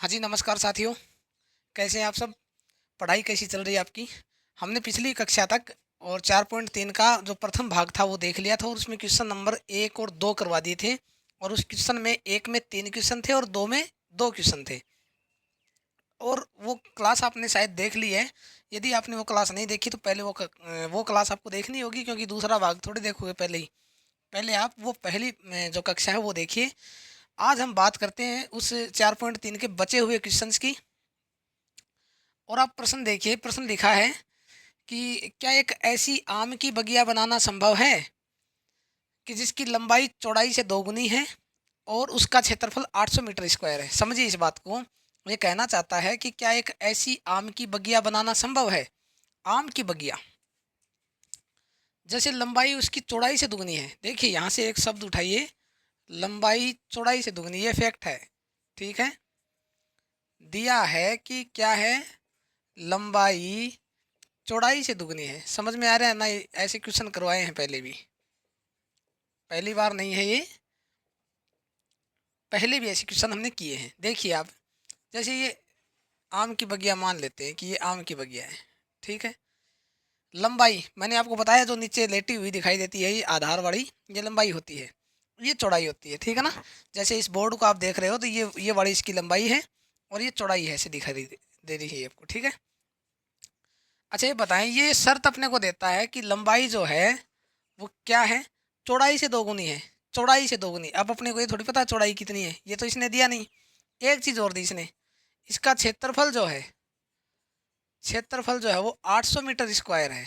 हाँ जी, नमस्कार साथियों। कैसे हैं आप सब? पढ़ाई कैसी चल रही है आपकी? हमने पिछली कक्षा तक और 4.3 का जो प्रथम भाग था वो देख लिया था और उसमें क्वेश्चन नंबर 1 और 2 करवा दिए थे। और उस क्वेश्चन में 1 में 3 क्वेश्चन थे और 2 में 2 क्वेश्चन थे। और वो क्लास आपने शायद देख ली है। यदि आपने वो क्लास नहीं देखी तो पहले वो क्लास आपको देखनी होगी, क्योंकि दूसरा भाग थोड़ी देखोगे पहले ही। पहले आप वो पहली जो कक्षा है वो देखिए। आज हम बात करते हैं उस 4.3 के बचे हुए क्वेश्चंस की। और आप प्रश्न देखिए, प्रश्न लिखा है कि क्या एक ऐसी आम की बगिया बनाना संभव है कि जिसकी लंबाई चौड़ाई से दोगुनी है और उसका क्षेत्रफल 800 मीटर स्क्वायर है। समझिए इस बात को। ये कहना चाहता है कि क्या एक ऐसी आम की बगिया बनाना संभव है। आम की बगिया जैसे लंबाई उसकी चौड़ाई से दुगनी है। देखिए यहाँ से एक शब्द उठाइए, लंबाई चौड़ाई से दुगनी, ये फैक्ट है। ठीक है, दिया है कि क्या है, लंबाई चौड़ाई से दुगनी है। समझ में आ रहा है ना? ऐसे क्वेश्चन करवाए हैं पहले भी, पहली बार नहीं है ये, पहले भी ऐसे क्वेश्चन हमने किए हैं। देखिए आप, जैसे ये आम की बगिया मान लेते हैं कि ये आम की बगिया है। ठीक है, लंबाई मैंने आपको बताया जो नीचे लेटी हुई दिखाई देती है, ये आधार वाली, ये लंबाई होती है, ये चौड़ाई होती है। ठीक है ना? जैसे इस बोर्ड को आप देख रहे हो तो ये वाली इसकी लंबाई है और ये चौड़ाई है, ऐसे दिखाई दे रही है आपको। ठीक है, अच्छा ये बताएं, ये शर्त अपने को देता है कि लंबाई जो है वो क्या है, चौड़ाई से दोगुनी है। चौड़ाई से दोगुनी, अब अपने को ये थोड़ी पता चौड़ाई कितनी है, ये तो इसने दिया नहीं। एक चीज़ और दी इसने, इसका क्षेत्रफल जो है, क्षेत्रफल जो है वो 800 मीटर स्क्वायर है।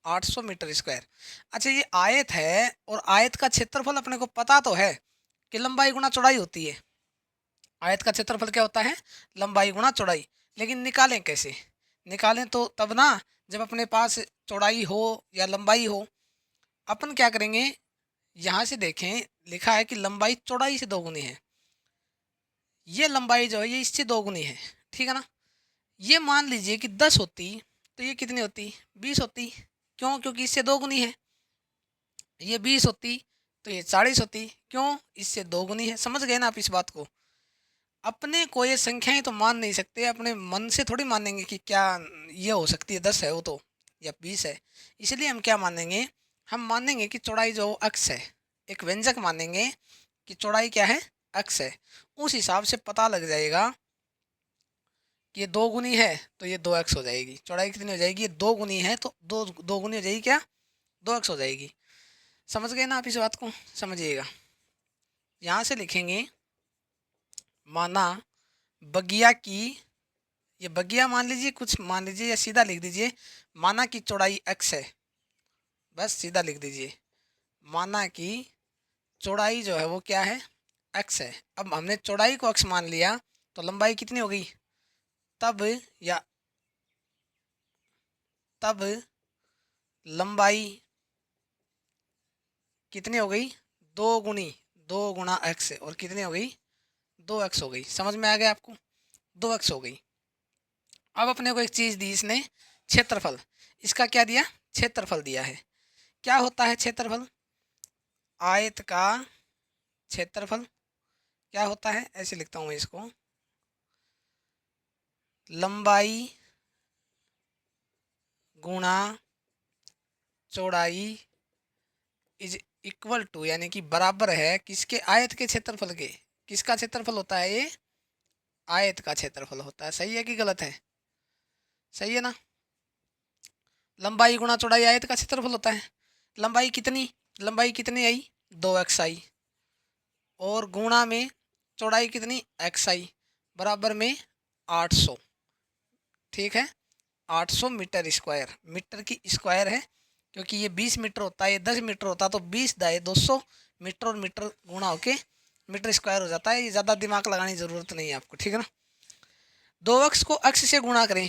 800 मीटर स्क्वायर। अच्छा ये आयत है और आयत का क्षेत्रफल अपने को पता तो है कि लंबाई गुना चौड़ाई होती है। आयत का क्षेत्रफल क्या होता है? लंबाई गुना चौड़ाई। लेकिन निकालें कैसे? निकालें तो तब ना जब अपने पास चौड़ाई हो या लंबाई हो। अपन क्या करेंगे, यहाँ से देखें, लिखा है कि लंबाई चौड़ाई से दोगुनी है। ये लंबाई जो है ये इससे दोगुनी है। ठीक है ना? ये मान लीजिए कि 10 होती तो ये कितनी होती? 20 होती। क्यों? क्योंकि इससे दोगुनी है। ये 20 होती तो ये 40 होती। क्यों? इससे दोगुनी है। समझ गए ना आप इस बात को? अपने को ये संख्याएं तो मान नहीं सकते, अपने मन से थोड़ी मानेंगे कि क्या ये हो सकती है, 10 है वो तो, या 20 है। इसलिए हम क्या मानेंगे, हम मानेंगे कि चौड़ाई जो अक्स है, एक व्यंजक मानेंगे कि चौड़ाई क्या है, अक्स है। उस हिसाब से पता लग जाएगा कि ये दो गुनी है तो ये 2x हो जाएगी। चौड़ाई कितनी हो जाएगी? ये दो गुनी है तो दो गुनी हो जाएगी, क्या 2x हो जाएगी। समझ गए ना आप इस बात को? समझिएगा, यहाँ से लिखेंगे, माना बगिया की, ये बगिया मान लीजिए, कुछ मान लीजिए, या सीधा लिख दीजिए, माना की चौड़ाई x है। बस सीधा लिख दीजिए, माना की चौड़ाई जो है वो क्या है, x है। अब हमने चौड़ाई को x मान लिया तो लंबाई कितनी हो गई? तब या तब लंबाई कितनी हो गई? दो गुणा x, और कितनी हो गई? 2x हो गई। समझ में आ गया आपको? 2x हो गई। अब अपने को एक चीज़ दी इसने, क्षेत्रफल। इसका क्या दिया? क्षेत्रफल दिया है। क्या होता है क्षेत्रफल? आयत का क्षेत्रफल क्या होता है, ऐसे लिखता हूँ मैं इसको, लंबाई गुणा चौड़ाई इज इक्वल टू, यानी कि बराबर है किसके? आयत के क्षेत्रफल के। किसका क्षेत्रफल होता है ये? आयत का क्षेत्रफल होता है। सही है कि गलत है? सही है ना? लंबाई गुणा चौड़ाई आयत का क्षेत्रफल होता है। लंबाई कितनी? लंबाई कितनी आई? 2x आई, और गुणा में चौड़ाई कितनी? x आई, बराबर में 800। ठीक है, 800 मीटर स्क्वायर, मीटर की स्क्वायर है, क्योंकि ये 20 मीटर होता है, ये 10 मीटर होता है, तो 20 दाए 200 मीटर, और मीटर गुणा होके मीटर स्क्वायर हो जाता है। ये ज़्यादा दिमाग लगाने की ज़रूरत नहीं है आपको। ठीक है ना? 2x को x से गुणा करें,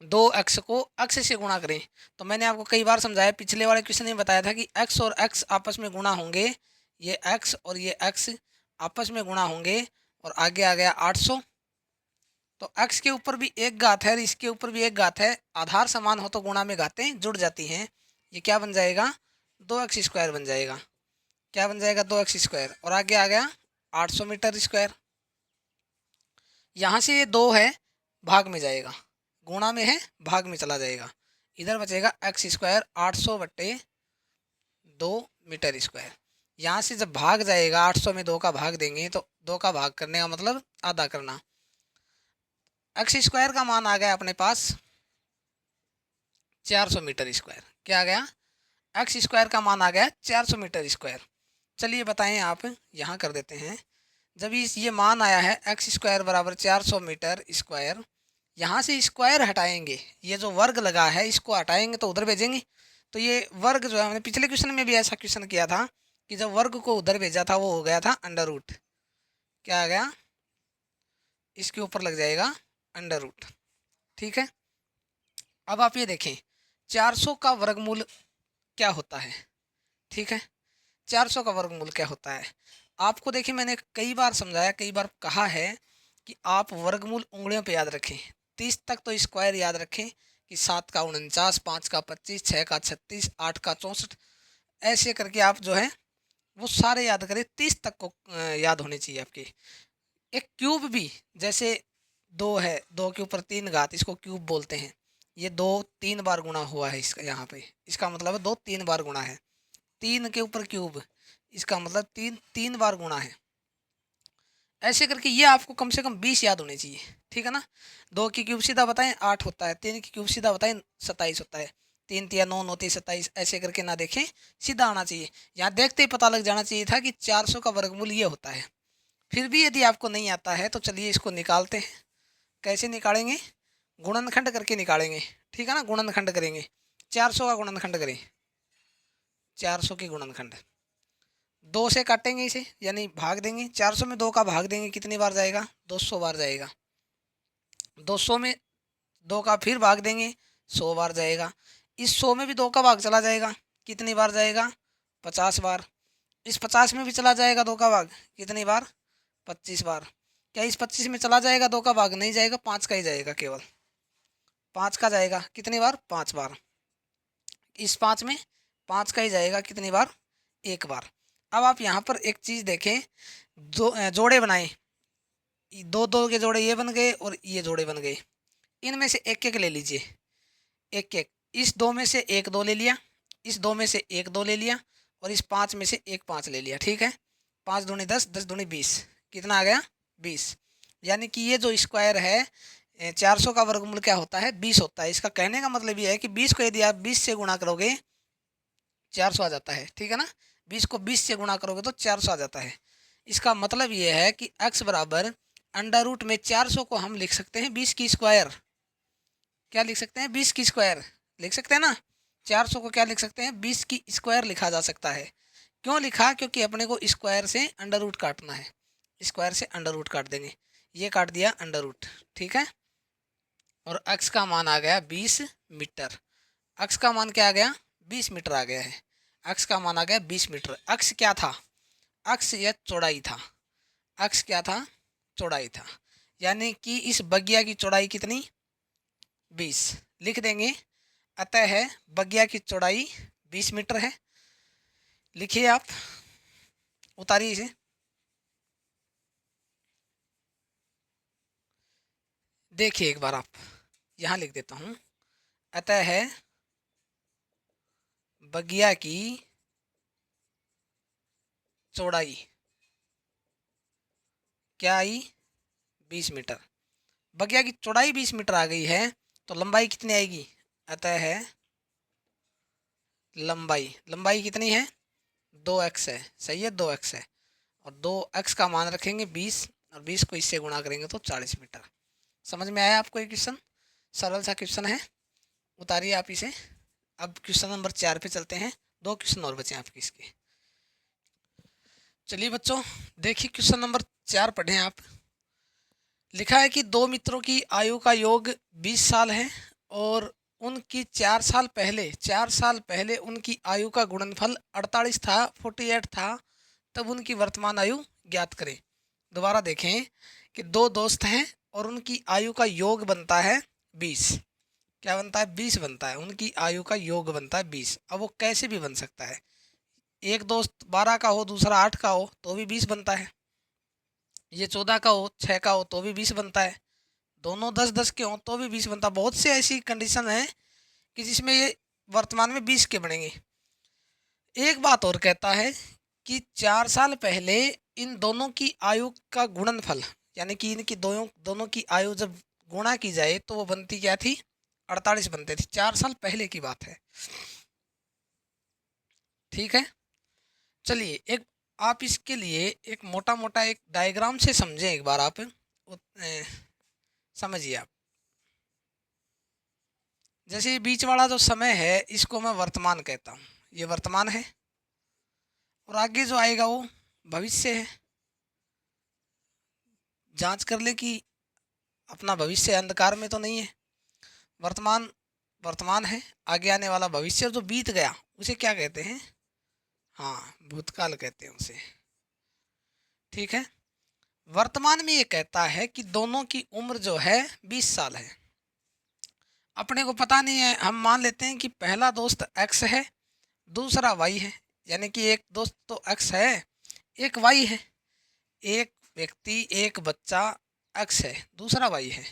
2x को x से गुणा करें, तो मैंने आपको कई बार समझाया, पिछले वाले क्वेश्चन में बताया था कि x और x आपस में गुणा होंगे, ये x और ये x आपस में गुणा होंगे, और आगे आ गया 800। तो x के ऊपर भी एक घात है और इसके ऊपर भी एक घात है, आधार समान हो तो गुणा में घातें जुड़ जाती हैं। ये क्या बन जाएगा? 2x² बन जाएगा। क्या बन जाएगा? 2x², और आगे आ गया 800 मीटर स्क्वायर। यहाँ से ये 2 है, भाग में जाएगा, गुणा में है, भाग में चला जाएगा, इधर बचेगा एक्स स्क्वायर 800 बट्टे 2 मीटर स्क्वायर। यहाँ से जब भाग जाएगा 800 में 2 का भाग देंगे तो 2 का भाग करने का मतलब आधा करना। एक्स स्क्वायर का मान आ गया अपने पास 400 मीटर स्क्वायर। क्या आ गया? एक्स स्क्वायर का मान आ गया 400 मीटर स्क्वायर। चलिए बताएं, आप यहाँ कर देते हैं। जब ये मान आया है एक्स स्क्वायर बराबर 400 मीटर स्क्वायर, यहाँ से स्क्वायर हटाएंगे, ये जो वर्ग लगा है इसको हटाएंगे तो उधर भेजेंगे। तो ये वर्ग जो है, हमने पिछले क्वेश्चन में भी ऐसा क्वेश्चन किया था कि जब वर्ग को उधर भेजा था वो हो गया था अंडर रूट। क्या आ गया? इसके ऊपर लग जाएगा अंडर रूट। ठीक है, अब आप ये देखें 400 का वर्गमूल क्या होता है। ठीक है, 400 का वर्गमूल क्या होता है आपको देखिए, मैंने कई बार समझाया, कई बार कहा है कि आप वर्गमूल उंगलियों पे याद रखें। 30 तक तो स्क्वायर याद रखें कि 7 का 49, 5 का 25, 6 का 36, 8 का 64, ऐसे करके आप जो है वो सारे याद करें। 30 तक को याद होने चाहिए आपके। एक क्यूब भी, जैसे 2 है, 2 के ऊपर 3 घात, इसको क्यूब बोलते हैं। ये 2 3 बार गुणा हुआ है इसका, यहाँ पे इसका मतलब है 2 3 बार गुणा है। 3 के ऊपर क्यूब, इसका मतलब 3 3 बार गुणा है। ऐसे करके ये आपको कम से कम 20 याद होने चाहिए। ठीक है ना। 2 की क्यूब सीधा बताएं 8 होता है, 3 की क्यूब सीधा बताएं 27 होता है, 3 तिया 9, 9 तिया 27, ऐसे करके ना देखें, सीधा आना चाहिए। यहाँ देखते ही पता लग जाना चाहिए था कि 400 का वर्गमूल ये होता है। फिर भी यदि आपको नहीं आता है तो चलिए इसको निकालते हैं। कैसे निकालेंगे? गुणनखंड करके निकालेंगे। ठीक है ना, गुणनखंड करेंगे। 400 का गुणनखंड करें, 400 की गुणनखंड 2 से काटेंगे इसे, यानी भाग देंगे। 400 में 2 का भाग देंगे, कितनी बार जाएगा? 200 बार जाएगा। 200 में 2 का फिर भाग देंगे, 100 बार जाएगा। इस 100 में भी 2 का भाग चला जाएगा, कितनी बार जाएगा? 50 बार। इस 50 में भी चला जाएगा 2 का भाग, कितनी बार? 25 बार। क्या इस 25 में चला जाएगा 2 का भाग? नहीं जाएगा, 5 का ही जाएगा, केवल 5 का जाएगा, कितनी बार? 5 बार। इस 5 में 5 का ही जाएगा, कितनी बार? 1 बार। अब आप यहाँ पर एक चीज़ देखें, जोड़े बनाएं, 2 2 के जोड़े ये बन गए और ये जोड़े बन गए। इनमें से एक एक ले लीजिए, एक एक। इस 2 में से एक 2 ले लिया, इस 2 में से एक 2 ले लिया, और इस 5 में से एक 5 ले लिया। ठीक है, 5 दूनी 10, 10 दूनी 20, कितना आ गया? 20। यानी कि ये जो स्क्वायर है 400 का वर्गमूल क्या होता है? 20 होता है। इसका कहने का मतलब ये है कि 20 को यदि आप 20 से गुणा करोगे 400 आ जाता है। ठीक है ना, 20 को 20 से गुणा करोगे तो 400 आ जाता है। इसका मतलब ये है कि x बराबर अंडर रूट में 400 को हम लिख सकते हैं 20 की स्क्वायर। क्या लिख सकते हैं? 20 की स्क्वायर लिख सकते हैं ना। 400 को क्या लिख सकते हैं? 20 की स्क्वायर लिखा जा सकता है। क्यों लिखा? क्योंकि अपने को स्क्वायर से अंडर रूट काटना है। स्क्वायर से अंडर रूट काट देंगे, ये काट दिया अंडर रूट। ठीक है, और x का मान आ गया 20 मीटर। x का मान क्या आ गया? 20 मीटर आ गया है। x का मान आ गया 20 मीटर। x क्या था? x यह चौड़ाई था। x क्या था? चौड़ाई था। यानी कि इस बगिया की चौड़ाई कितनी? 20 लिख देंगे। अतः है बगिया की चौड़ाई 20 मीटर है। लिखिए आप, उतारिए इसे। देखिए एक बार आप, यहाँ लिख देता हूँ। अतः है बगिया की चौड़ाई क्या आई? 20 मीटर। बगिया की चौड़ाई 20 मीटर आ गई है तो लंबाई कितनी आएगी? अतः है लंबाई कितनी है? 2x है। सही है, 2x है। और 2x का मान रखेंगे 20, और 20 को इससे गुणा करेंगे तो 40 मीटर। समझ में आया आपको ये क्वेश्चन? सरल सा क्वेश्चन है, उतारिए आप इसे। अब क्वेश्चन नंबर 4 पे चलते हैं। 2 क्वेश्चन और बचे आपके इसके। चलिए बच्चों, देखिए क्वेश्चन नंबर 4 पढ़ें आप। लिखा है कि 2 मित्रों की आयु का योग 20 साल है और उनकी 4 साल पहले उनकी आयु का गुणनफल 48 था, 48 था। तब उनकी वर्तमान आयु ज्ञात करें। दोबारा देखें कि 2 दोस्त हैं और उनकी आयु का योग बनता है 20। क्या बनता है? 20 बनता है। उनकी आयु का योग बनता है 20। अब वो कैसे भी बन सकता है, एक दोस्त 12 का हो, दूसरा 8 का हो, तो भी 20 बनता है। ये 14 का हो, 6 का हो तो भी 20 बनता है, दोनों 10-10 के हों तो भी 20 बनता है। बहुत से ऐसी कंडीशन है कि जिसमें ये वर्तमान में 20 के बनेंगे। एक बात और कहता है कि 4 साल पहले इन दोनों की आयु का गुणनफल, यानी कि इनकी दोनों दोनों की आयु जब गुणा की जाए तो वो बनती क्या थी, 48 बनते थे। 4 साल पहले की बात है, ठीक है। चलिए एक आप इसके लिए एक मोटा मोटा एक डायग्राम से समझें, एक बार आप समझिए आप। जैसे ये बीच वाला जो समय है इसको मैं वर्तमान कहता हूँ, ये वर्तमान है, और आगे जो आएगा वो भविष्य है। जांच कर ले कि अपना भविष्य अंधकार में तो नहीं है। वर्तमान वर्तमान है, आगे आने वाला भविष्य, जो बीत गया उसे क्या कहते हैं, हाँ भूतकाल कहते हैं उसे, ठीक है। वर्तमान में ये कहता है कि दोनों की उम्र जो है 20 साल है। अपने को पता नहीं है, हम मान लेते हैं कि पहला दोस्त एक्स है, दूसरा वाई है, यानी कि एक दोस्त तो एक्स है, एक वाई है। एक व्यक्ति, एक बच्चा एक्स है, दूसरा वाई है।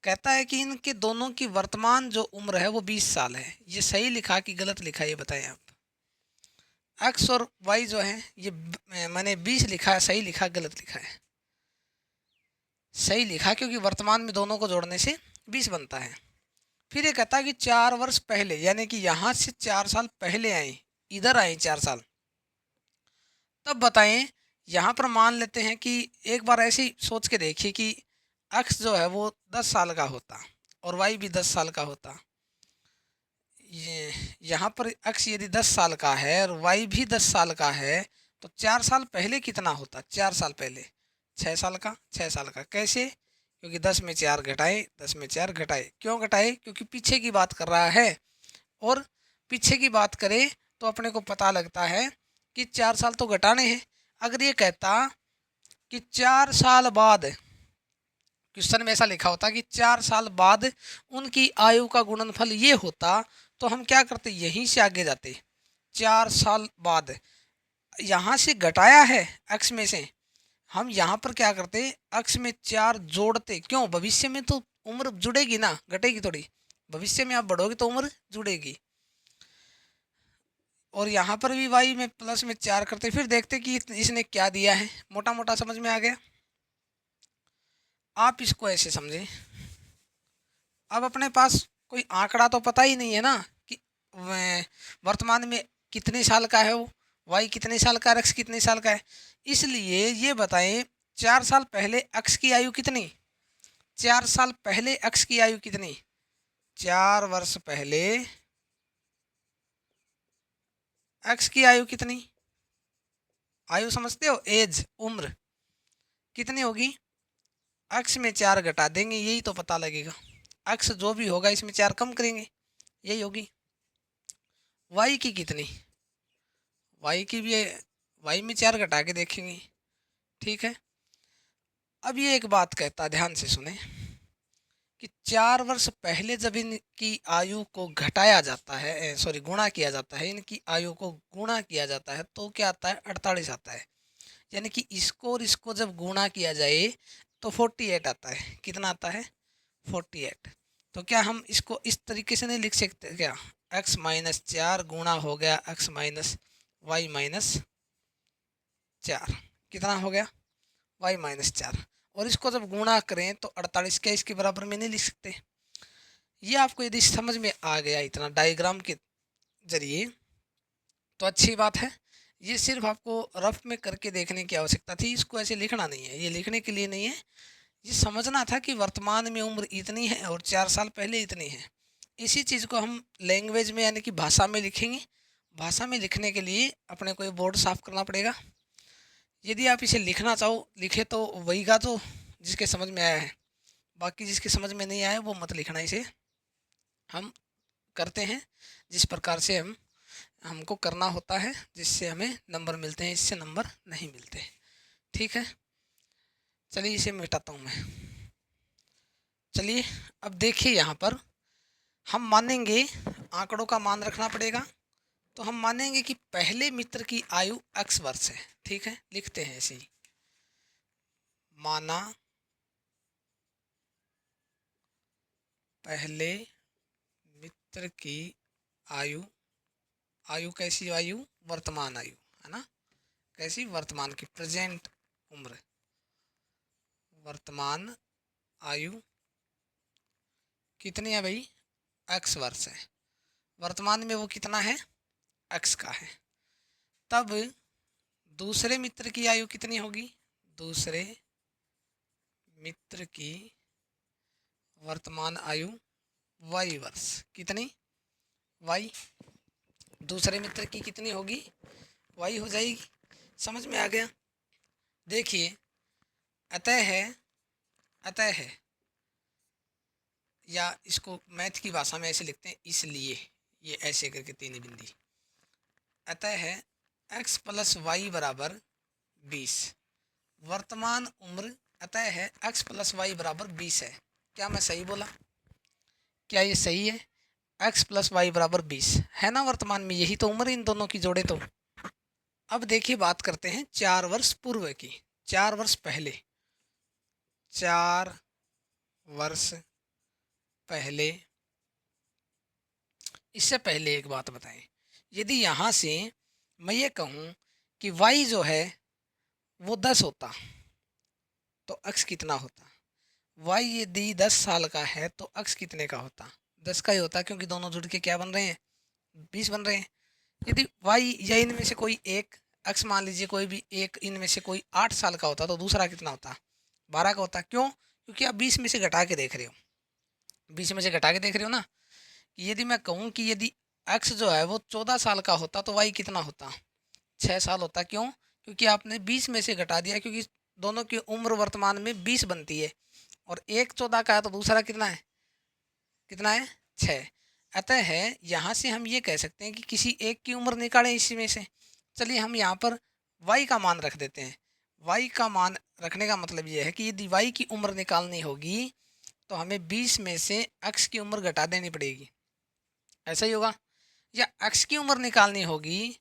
कहता है कि इनके दोनों की वर्तमान जो उम्र है वो 20 साल है। ये सही लिखा कि गलत लिखा, ये बताएं आप। एक्स और वाई जो है ये मैंने 20 लिखा है, सही लिखा गलत लिखा है? सही लिखा, क्योंकि वर्तमान में दोनों को जोड़ने से 20 बनता है। फिर ये कहता है कि 4 वर्ष पहले, यानी कि यहाँ से 4 साल पहले आए, इधर आए 4 साल, तब बताएं। यहाँ पर मान लेते हैं कि एक बार ऐसे ही सोच के देखिए कि एक्स जो है वो 10 साल का होता और वाई भी 10 साल का होता। ये यहाँ पर एक्स यदि 10 साल का है और वाई भी 10 साल का है, तो 4 साल पहले कितना होता? 4 साल पहले 6 साल का, 6 साल का। कैसे? क्योंकि 10 में 4 घटाए, 10 में 4 घटाए। क्यों घटाए? क्योंकि पीछे की बात कर रहा है, और पीछे की बात करें तो अपने को पता लगता है कि 4 साल तो घटाने हैं। अगर ये कहता कि 4 साल बाद, क्वेश्चन में ऐसा लिखा होता कि 4 साल बाद उनकी आयु का गुणनफल ये होता, तो हम क्या करते? यहीं से आगे जाते। 4 साल बाद यहाँ से घटाया है एक्स में से, हम यहाँ पर क्या करते? एक्स में 4 जोड़ते। क्यों? भविष्य में तो उम्र जुड़ेगी ना, घटेगी थोड़ी। भविष्य में आप बढ़ोगे तो उम्र जुड़ेगी। और यहाँ पर भी वाई में प्लस में 4 करते, फिर देखते कि इसने क्या दिया है। मोटा मोटा समझ में आ गया? आप इसको ऐसे समझें, अब अपने पास कोई आंकड़ा तो पता ही नहीं है ना कि वर्तमान में कितने साल का है वो, वाई कितने साल का, एक्स कितने साल का है। इसलिए ये बताएं, 4 साल पहले एक्स की आयु कितनी? 4 साल पहले एक्स की आयु कितनी? 4 वर्ष पहले एक्स की आयु कितनी? आयु समझते हो? एज, उम्र कितनी होगी? एक्स में 4 घटा देंगे, यही तो पता लगेगा। एक्स जो भी होगा इसमें 4 कम करेंगे, यही होगी। वाई की कितनी? वाई की भी, वाई में 4 घटा के देखेंगे, ठीक है। अब ये एक बात कहता, ध्यान से सुने, कि 4 वर्ष पहले जब इनकी आयु को घटाया जाता है, सॉरी गुणा किया जाता है, इनकी आयु को गुणा किया जाता है तो क्या आता है? 48 आता है। यानी कि इसको और इसको जब गुणा किया जाए तो 48 आता है। कितना आता है? 48। तो क्या हम इसको इस तरीके से नहीं लिख सकते क्या? x माइनस 4 गुणा हो गया x माइनस वाई माइनस 4, कितना हो गया? y minus 4। और इसको जब गुणा करें तो 48 क्या इसके बराबर में नहीं लिख सकते? ये आपको यदि समझ में आ गया इतना डायग्राम के जरिए तो अच्छी बात है। ये सिर्फ आपको रफ में करके देखने की आवश्यकता थी, इसको ऐसे लिखना नहीं है, ये लिखने के लिए नहीं है। ये समझना था कि वर्तमान में उम्र इतनी है और 4 साल पहले इतनी है। इसी चीज़ को हम लैंग्वेज में यानी कि भाषा में लिखेंगे। भाषा में लिखने के लिए अपने को ये बोर्ड साफ करना पड़ेगा। यदि आप इसे लिखना चाहो लिखे तो वही का तो जिसके समझ में आया है, बाकी जिसके समझ में नहीं आया वो मत लिखना। इसे हम करते हैं जिस प्रकार से हमको करना होता है, जिससे हमें नंबर मिलते हैं, इससे नंबर नहीं मिलते, ठीक है। चलिए इसे मिटाता हूँ मैं। चलिए अब देखिए, यहाँ पर हम मानेंगे, आंकड़ों का मान रखना पड़ेगा, तो हम मानेंगे कि पहले मित्र की आयु x वर्ष है, ठीक है। लिखते हैं ऐसे ही, माना पहले मित्र की आयु, आयु कैसी आयु, वर्तमान आयु है ना, कैसी, वर्तमान की, प्रेजेंट उम्र, वर्तमान आयु कितनी है भाई, x वर्ष है, वर्तमान में वो कितना है, x का है। तब दूसरे मित्र की आयु कितनी होगी, दूसरे मित्र की वर्तमान आयु y वर्ष, कितनी, y, दूसरे मित्र की कितनी होगी, y हो जाएगी। समझ में आ गया। देखिए अतः है या इसको मैथ की भाषा में ऐसे लिखते हैं, इसलिए, ये ऐसे करके तीन बिंदी, अतः है x प्लस वाई बराबर 20, वर्तमान उम्र अतः है x प्लस वाई बराबर 20 है। क्या मैं सही बोला, क्या ये सही है, x प्लस वाई बराबर 20 है ना, वर्तमान में यही तो उम्र इन दोनों की जोड़े तो। अब देखिए बात करते हैं 4 वर्ष पूर्व की, 4 वर्ष पहले, 4 वर्ष पहले। इससे पहले एक बात बताएं, यदि यहाँ से मैं ये कहूँ कि y जो है वो 10 होता तो x कितना होता, y यदि 10 साल का है तो x कितने का होता, 10 का ही होता, क्योंकि दोनों जुड़ के क्या बन रहे हैं, 20 बन रहे हैं। यदि y या इनमें से कोई एक, x मान लीजिए कोई भी एक इनमें से कोई 8 साल का होता तो दूसरा कितना होता, 12 का होता। क्यों, क्योंकि आप 20 में से घटा के देख रहे हो, 20 में से घटा के देख रहे हो ना। यदि मैं कहूँ कि यदि x जो है वो 14 साल का होता तो y कितना होता, 6 साल होता। क्यों, क्योंकि आपने 20 में से घटा दिया, क्योंकि दोनों की उम्र वर्तमान में 20 बनती है, और एक 14 का है तो दूसरा कितना है, कितना है, 6। अतः है यहाँ से हम ये कह सकते हैं कि किसी एक की उम्र निकालें इसी में से। चलिए हम यहाँ पर y का मान रख देते हैं। y का मान रखने का मतलब ये है कि यदि y की उम्र निकालनी होगी तो हमें 20 में से x की उम्र घटा देनी पड़ेगी, ऐसा ही होगा। या x की उम्र निकालनी होगी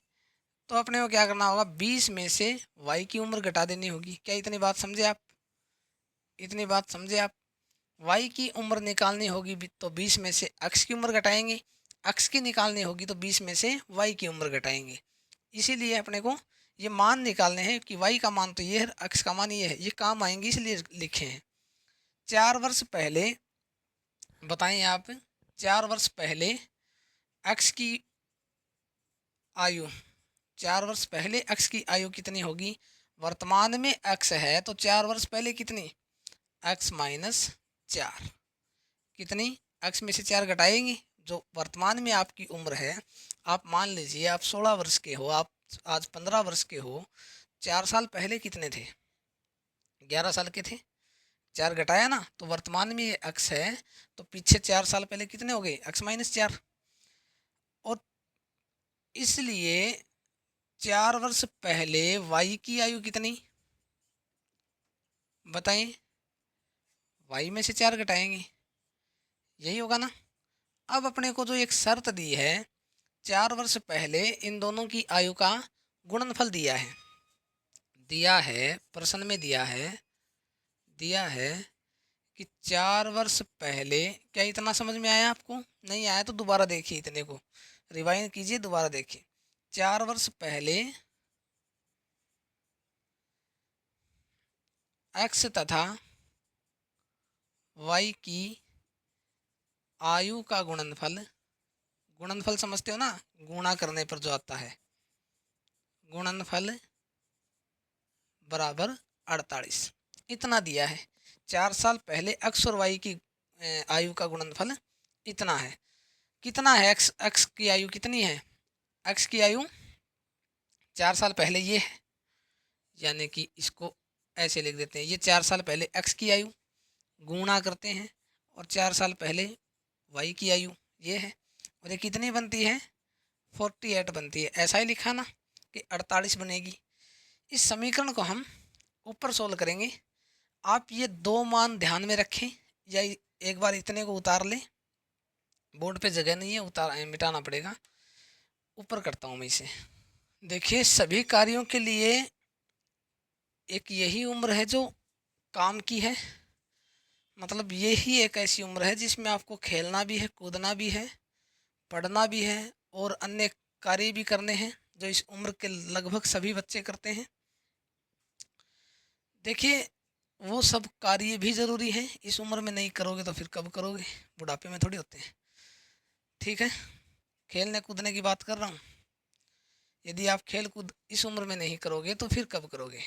तो अपने को क्या करना होगा, 20 में से y की उम्र घटा देनी होगी। क्या इतनी बात समझे आप, इतनी बात समझे आप। y की उम्र निकालनी होगी तो 20 में से x की उम्र घटाएंगे, x की निकालनी होगी तो 20 में से y की उम्र घटाएंगे। इसीलिए अपने को ये मान निकालने हैं कि y का मान तो ये है, x का मान ये है, ये काम आएंगे इसलिए लिखे हैं। 4 वर्ष पहले बताएं आप, 4 वर्ष पहले x की आयु, 4 वर्ष पहले x की आयु कितनी होगी, वर्तमान में x है तो 4 वर्ष पहले कितनी, x माइनस 4, कितनी, x में से 4 घटाएंगे, जो वर्तमान में आपकी उम्र है। आप मान लीजिए आप 16 वर्ष के हो, आप आज 15 वर्ष के हो, 4 साल पहले कितने थे, 11 साल के थे, 4 घटाया ना तो वर्तमान में ये x है, तो पीछे 4 साल पहले कितने हो गए, x माइनस 4। और इसलिए 4 वर्ष पहले y की आयु कितनी बताएं, y में से 4 घटाएंगे, यही होगा ना। अब अपने को जो एक शर्त दी है, 4 वर्ष पहले इन दोनों की आयु का गुणनफल दिया है प्रश्न में दिया है कि 4 वर्ष पहले, क्या इतना समझ में आया आपको, नहीं आया तो दोबारा देखिए, इतने को रिवाइंड कीजिए, दोबारा देखिए। 4 वर्ष पहले x तथा y की आयु का गुणनफल समझते हो ना, गुणा करने पर जो आता है, गुणनफल बराबर 48, इतना दिया है। 4 साल पहले x और y की आयु का गुणनफल इतना है। कितना है x की आयु कितनी है, x की आयु 4 साल पहले ये है, यानी कि इसको ऐसे लिख देते हैं, ये 4 साल पहले x की आयु गुणा करते हैं, और 4 साल पहले y की आयु ये है, और ये कितनी बनती है, 48 बनती है। ऐसा ही लिखा ना कि 48 बनेगी। इस समीकरण को हम ऊपर सोल्व करेंगे। आप ये दो मान ध्यान में रखें, या एक बार इतने को उतार लें, बोर्ड पे जगह नहीं है, उतार मिटाना पड़ेगा। ऊपर करता हूँ मैं इसे। देखिए सभी कार्यों के लिए एक यही उम्र है जो काम की है। मतलब ये ही एक ऐसी उम्र है जिसमें आपको खेलना भी है, कूदना भी है, पढ़ना भी है और अन्य कार्य भी करने हैं, जो इस उम्र के लगभग सभी बच्चे करते हैं। देखिए, वो सब कार्य भी ज़रूरी हैं, इस उम्र में नहीं करोगे तो फिर कब करोगे, बुढ़ापे में थोड़ी होते हैं। ठीक है, खेलने कूदने की बात कर रहा हूँ। यदि आप खेल कूद इस उम्र में नहीं करोगे तो फिर कब करोगे।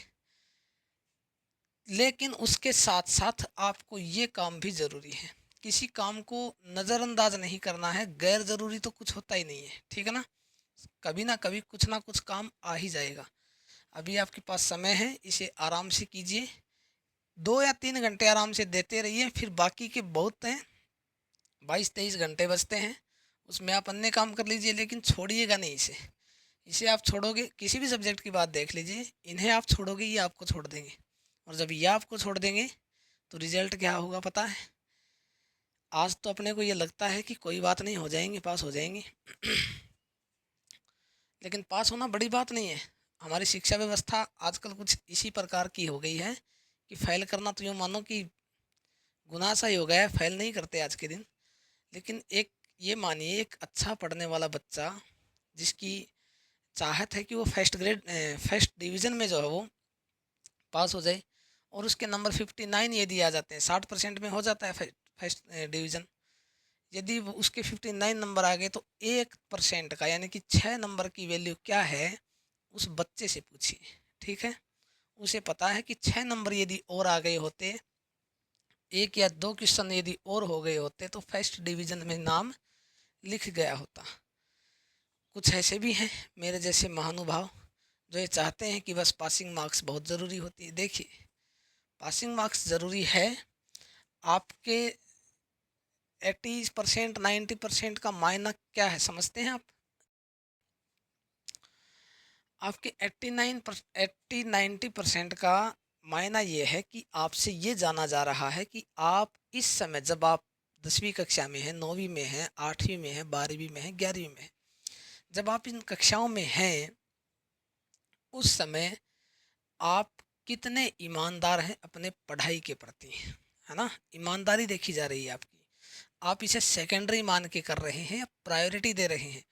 लेकिन उसके साथ साथ आपको ये काम भी ज़रूरी है, किसी काम को नज़रअंदाज नहीं करना है। गैर ज़रूरी तो कुछ होता ही नहीं है, ठीक है ना। कभी ना कभी कुछ ना कुछ काम आ ही जाएगा। अभी आपके पास समय है, इसे आराम से कीजिए, 2 या 3 घंटे आराम से देते रहिए। फिर बाकी के बहुत हैं, 22-23 घंटे बचते हैं, उसमें आप अन्य काम कर लीजिए, लेकिन छोड़िएगा नहीं इसे। इसे आप छोड़ोगे, किसी भी सब्जेक्ट की बात देख लीजिए, इन्हें आप छोड़ोगे, ये आपको छोड़ देंगे। और जब ये आपको छोड़ देंगे तो रिजल्ट क्या होगा पता है। आज तो अपने को ये लगता है कि कोई बात नहीं, हो जाएंगे, पास हो जाएंगे। लेकिन पास होना बड़ी बात नहीं है। हमारी शिक्षा व्यवस्था आजकल कुछ इसी प्रकार की हो गई है कि फ़ेल करना तो यूँ मानो कि गुनाह सा ही हो गया है, फ़ेल नहीं करते आज के दिन। लेकिन एक ये मानिए, एक अच्छा पढ़ने वाला बच्चा जिसकी चाहत है कि वो फर्स्ट डिवीज़न में जो है वो पास हो जाए, और उसके नंबर 59 यदि आ जाते हैं, 60% में हो जाता है फर्स्ट डिवीज़न। यदि वो उसके 59 नंबर आ गए तो 1% का यानी कि 6 नंबर की वैल्यू क्या है, उस बच्चे से पूछिए। ठीक है, उसे पता है कि 6 नंबर यदि और आ गए होते, 1 या 2 क्वेश्चन यदि और हो गए होते, तो फर्स्ट डिवीज़न में नाम लिख गया होता। कुछ ऐसे भी हैं मेरे जैसे महानुभाव जो ये चाहते हैं कि बस पासिंग मार्क्स बहुत ज़रूरी होती है। देखिए, पासिंग मार्क्स ज़रूरी है, आपके 80% 90% का मायना क्या है समझते हैं आप। आपके 80-90% का मायना ये है कि आपसे ये जाना जा रहा है कि आप इस समय, जब आप 10वीं कक्षा में हैं, 9वीं में हैं, 8वीं में हैं, 12वीं में हैं, 11वीं में हैं, जब आप इन कक्षाओं में हैं, उस समय आप कितने ईमानदार हैं अपने पढ़ाई के प्रति, है ना। ईमानदारी देखी जा रही है आपकी। आप इसे सेकेंडरी मान के कर रहे हैं या प्रायोरिटी दे रहे हैं।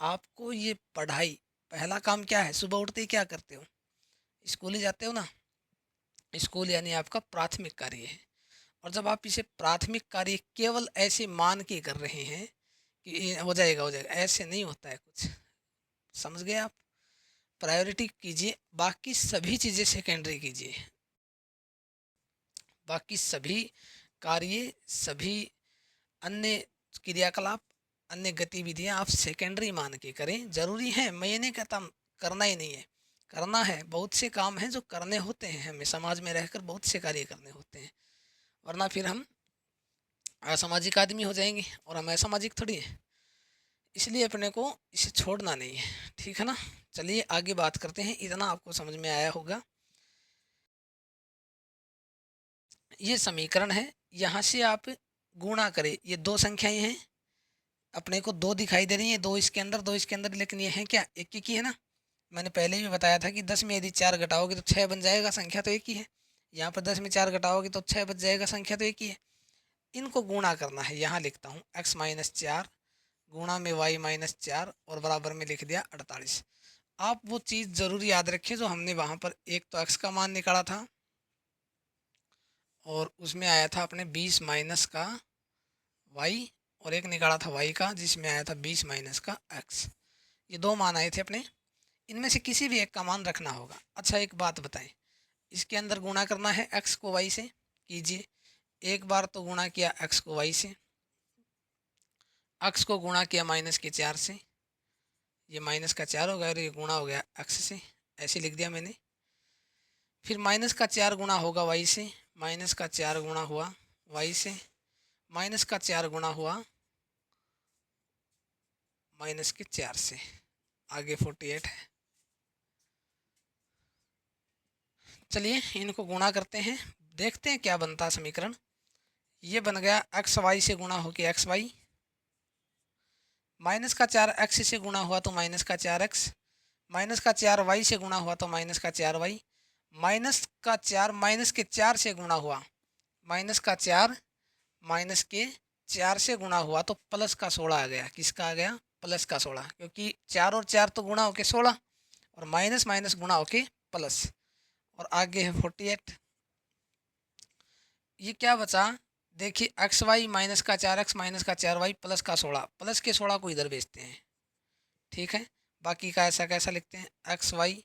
आपको ये पढ़ाई, पहला काम क्या है, सुबह उठते ही क्या करते हो, स्कूल ही जाते हो ना। स्कूल यानी आपका प्राथमिक कार्य है। और जब आप इसे प्राथमिक कार्य केवल ऐसे मान के कर रहे हैं कि ये हो जाएगा हो जाएगा, ऐसे नहीं होता है कुछ, समझ गए आप। प्रायोरिटी कीजिए, बाकी सभी चीज़ें सेकेंडरी कीजिए। बाकी सभी कार्य, सभी अन्य क्रियाकलाप, अन्य गतिविधियां आप सेकेंडरी मान के करें। ज़रूरी है, मैं ये नहीं कहता करना ही नहीं है, करना है। बहुत से काम हैं जो करने होते हैं, हमें समाज में रहकर बहुत से कार्य करने होते हैं, वरना फिर हम असामाजिक आदमी हो जाएंगे, और हम असामाजिक थोड़ी हैं। इसलिए अपने को इसे छोड़ना नहीं है, ठीक है ना। चलिए आगे बात करते हैं, इतना आपको समझ में आया होगा। ये समीकरण है, यहाँ से आप गुणा करें। ये दो संख्याएं हैं, अपने को दो दिखाई दे रही हैं, दो इसके अंदर, दो इसके अंदर, लेकिन ये है क्या, एक एक ही है ना। मैंने पहले भी बताया था कि 10 में यदि 4 घटाओगे तो 6 बन जाएगा, संख्या तो एक ही है। यहाँ पर 10 में 4 घटाओगे तो 6 बच जाएगा, संख्या तो एक ही है। इनको गुणा करना है, यहाँ लिखता हूँ x-4 गुणा में y-4 और बराबर में लिख दिया 48। आप वो चीज़ ज़रूर याद रखिए जो हमने वहाँ पर, एक तो x का मान निकाला था और उसमें आया था अपने 20 माइनस का y, और एक निकाला था y का जिसमें आया था 20 माइनस का x। ये दो मान आए थे अपने, इनमें से किसी भी एक का मान रखना होगा। अच्छा एक बात बताएं, इसके अंदर गुणा करना है x को y से, कीजिए। एक बार तो गुणा किया x को y से, x को गुणा किया -4 से, ये -4 हो गया और ये गुणा हो गया x से, ऐसे लिख दिया मैंने। फिर -4 गुणा होगा y से, -4 गुणा हुआ y से, -4 गुणा हुआ -4 से, आगे 48 है। चलिए इनको गुणा करते हैं, देखते हैं क्या बनता है समीकरण। ये बन गया एक्स वाई से गुणा हो के एक्स वाई, -4 एक्स से गुणा हुआ तो -4 एक्स, -4 वाई से गुणा हुआ तो -4 वाई, माइनस का 4 माइनस के 4 से गुणा हुआ, माइनस का 4 माइनस के 4 से गुणा हुआ तो प्लस का 16 आ गया। किसका आ गया? प्लस का 16, क्योंकि 4 और 4 तो गुणा होके 16 और माइनस माइनस गुणा होके प्लस। और आगे है 48। ये क्या बचा? देखिए एक्स वाई माइनस का 4x माइनस का 4y प्लस का 16, प्लस के 16 को इधर भेजते हैं, ठीक है। बाकी का ऐसा कैसा लिखते हैं? एक्स वाई,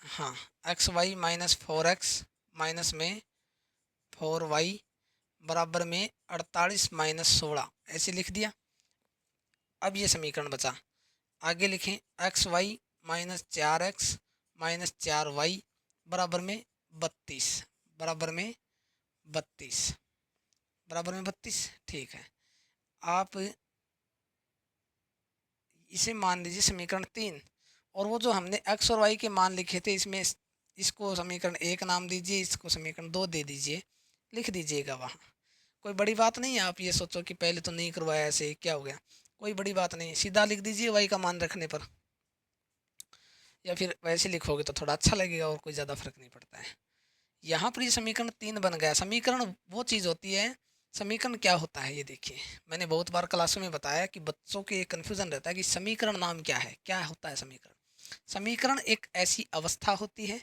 हाँ, X Y minus 4x minus में 4y बराबर में 48 माइनस 16, ऐसे लिख दिया। अब ये समीकरण बचा। आगे लिखें x Y minus 4x minus 4y बराबर में 32, बराबर में 32, बराबर में 32, ठीक है। आप इसे मान लीजिए समीकरण 3, और वो जो हमने x और y के मान लिखे थे इसमें इसको समीकरण 1 नाम दीजिए, इसको समीकरण 2 दे दीजिए, लिख दीजिएगा वहाँ। कोई बड़ी बात नहीं है। आप ये सोचो कि पहले तो नहीं करवाया, ऐसे क्या हो गया, कोई बड़ी बात नहीं है, सीधा लिख दीजिए y का मान रखने पर, या फिर वैसे लिखोगे तो थोड़ा अच्छा लगेगा और कोई ज़्यादा फर्क नहीं पड़ता है। यहाँ पर ये समीकरण 3 बन गया। समीकरण वो चीज़ होती है, समीकरण क्या होता है ये देखिए, मैंने बहुत बार क्लासों में बताया कि बच्चों के कन्फ्यूज़न रहता है कि समीकरण नाम क्या है, क्या होता है समीकरण। समीकरण एक ऐसी अवस्था होती है,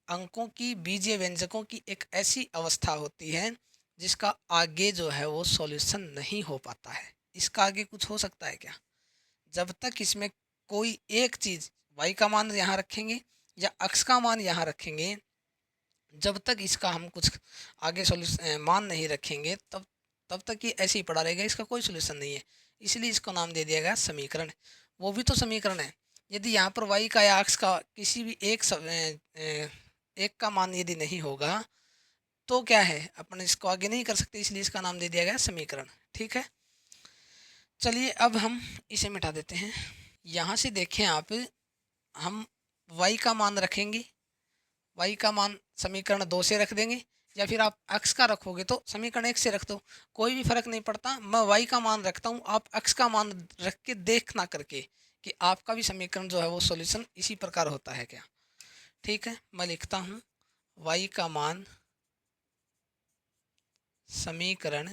अंकों की बीजीय व्यंजकों की एक ऐसी अवस्था होती है जिसका आगे जो है वो सॉल्यूशन नहीं हो पाता है। इसका आगे कुछ हो सकता है क्या? जब तक इसमें कोई एक चीज़ y का मान यहाँ रखेंगे या x का मान यहाँ रखेंगे, जब तक इसका हम कुछ आगे सोल्यूशन मान नहीं रखेंगे तब तक ये ऐसे ही पड़ा रहेगा, इसका कोई सोल्यूशन नहीं है। इसलिए इसको नाम दे दिया गया समीकरण। वो भी तो समीकरण है। यदि यहाँ पर y का या x का किसी भी एक का मान यदि नहीं होगा तो क्या है, अपन इसको आगे नहीं कर सकते, इसलिए इसका नाम दे दिया गया समीकरण, ठीक है। चलिए अब हम इसे मिटा देते हैं। यहाँ से देखें आप, हम y का मान रखेंगे, y का मान समीकरण 2 से रख देंगे, या फिर आप x का रखोगे तो समीकरण 1 से रख दो, कोई भी फर्क नहीं पड़ता। मैं y का मान रखता हूँ, आप x का मान रख के देखना करके कि आपका भी समीकरण जो है वो सॉल्यूशन इसी प्रकार होता है क्या, ठीक है। मैं लिखता हूँ y का मान समीकरण